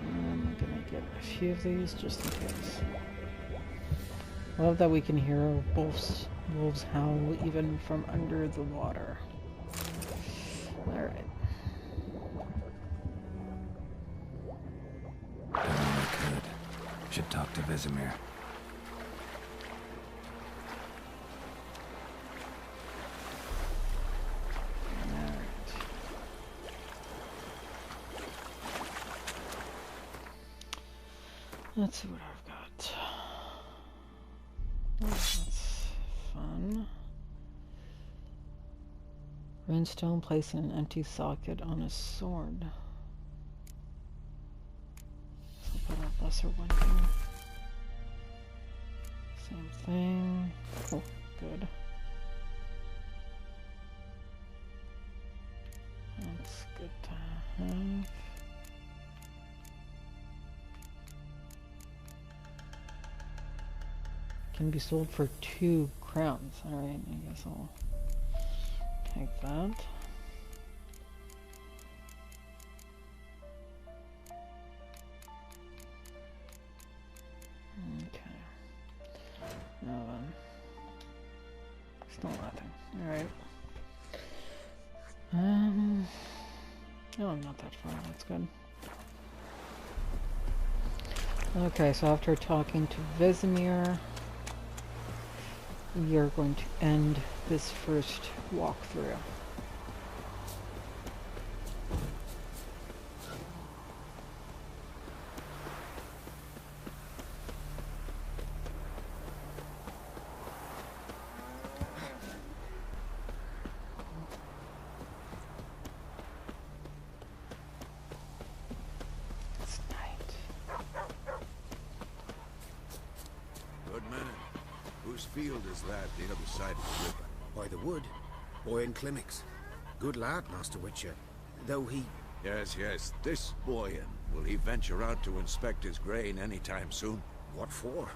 I'm gonna get a few of these just in case. Love that we can hear wolves howl even from under the water. Alright. Done all I could. Should talk to Vesemir. Let's see what I've got. Oh, that's fun. Runestone placed in an empty socket on a sword. So put a lesser one here. Same thing. Oh, good. That's good to have. Can be sold for 2 crowns. Alright, I guess I'll take that. Okay. Now then. Still nothing. Alright. No, I'm not that far. That's good. Okay, so after talking to Vesemir, we are going to end this first walkthrough. Field is that, the other side of the river? By the wood. Boy in Climmix. Good lad, Master Witcher. Though he... Yes, yes. This Boyan. Will he venture out to inspect his grain anytime soon? What for?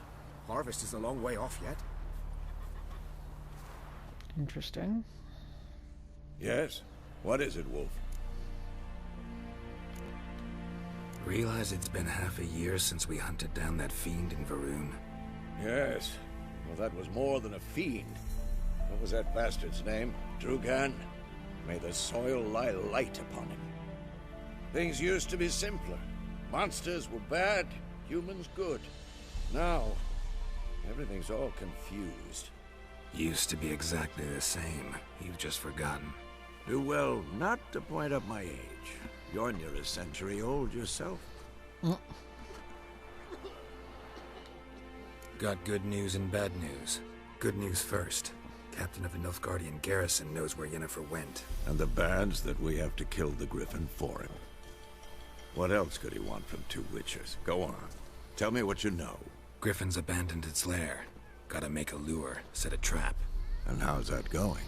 Harvest is a long way off yet. Interesting. Yes? What is it, Wolf? Realize it's been half a year since we hunted down that fiend in Varun. Yes. Well, that was more than a fiend. What was that bastard's name? Drugan? May the soil lie light upon him. Things used to be simpler. Monsters were bad, humans good. Now, everything's all confused. Used to be exactly the same. You've just forgotten. Do well not to point up my age. You're near a century old yourself. Got good news and bad news. Good news first. Captain of the Nilfgardian garrison knows where Yennefer went. And the bad's that we have to kill the Griffin for him. What else could he want from 2 witchers? Go on. Tell me what you know. Griffin's abandoned its lair. Gotta make a lure, set a trap. And how's that going?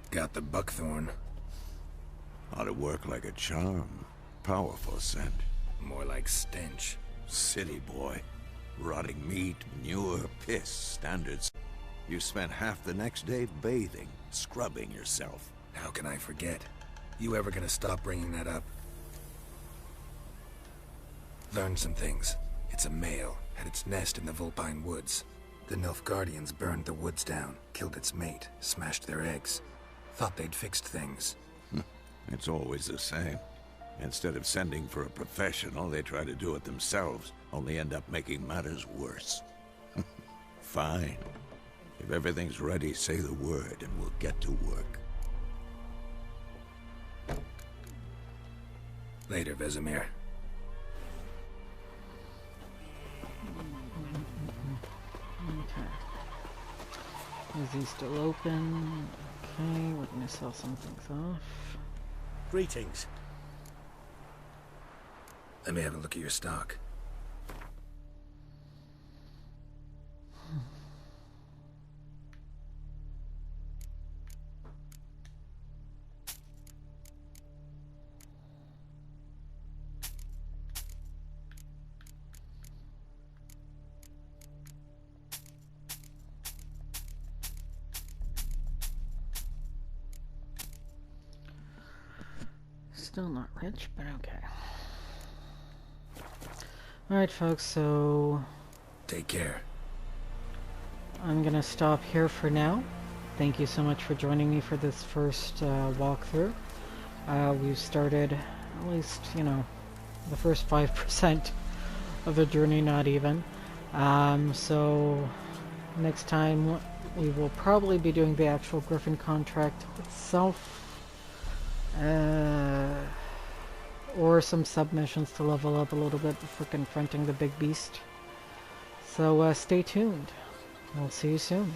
Got the buckthorn. Ought to work like a charm. Powerful scent. More like stench. City boy. Rotting meat, manure, piss, standards. You spent half the next day bathing, scrubbing yourself. How can I forget? You ever gonna stop bringing that up? Learned some things. It's a male, had its nest in the Vulpine Woods. The Nilfgaardians burned the woods down, killed its mate, smashed their eggs. Thought they'd fixed things. It's always the same. Instead of sending for a professional, they try to do it themselves, only end up making matters worse. Fine. If everything's ready, say the word and we'll get to work. Later, Vesemir. Okay. Is he still open? Okay, we're gonna sell some things off. Greetings. Let me have a look at your stock. Still not rich, but okay. Alright folks, so... Take care. I'm gonna stop here for now. Thank you so much for joining me for this first walkthrough. We've started, at least, you know, the first 5% of the journey, not even. So next time we will probably be doing the actual Griffin contract itself. Or some submissions to level up a little bit before confronting the big beast. So stay tuned. We'll see you soon.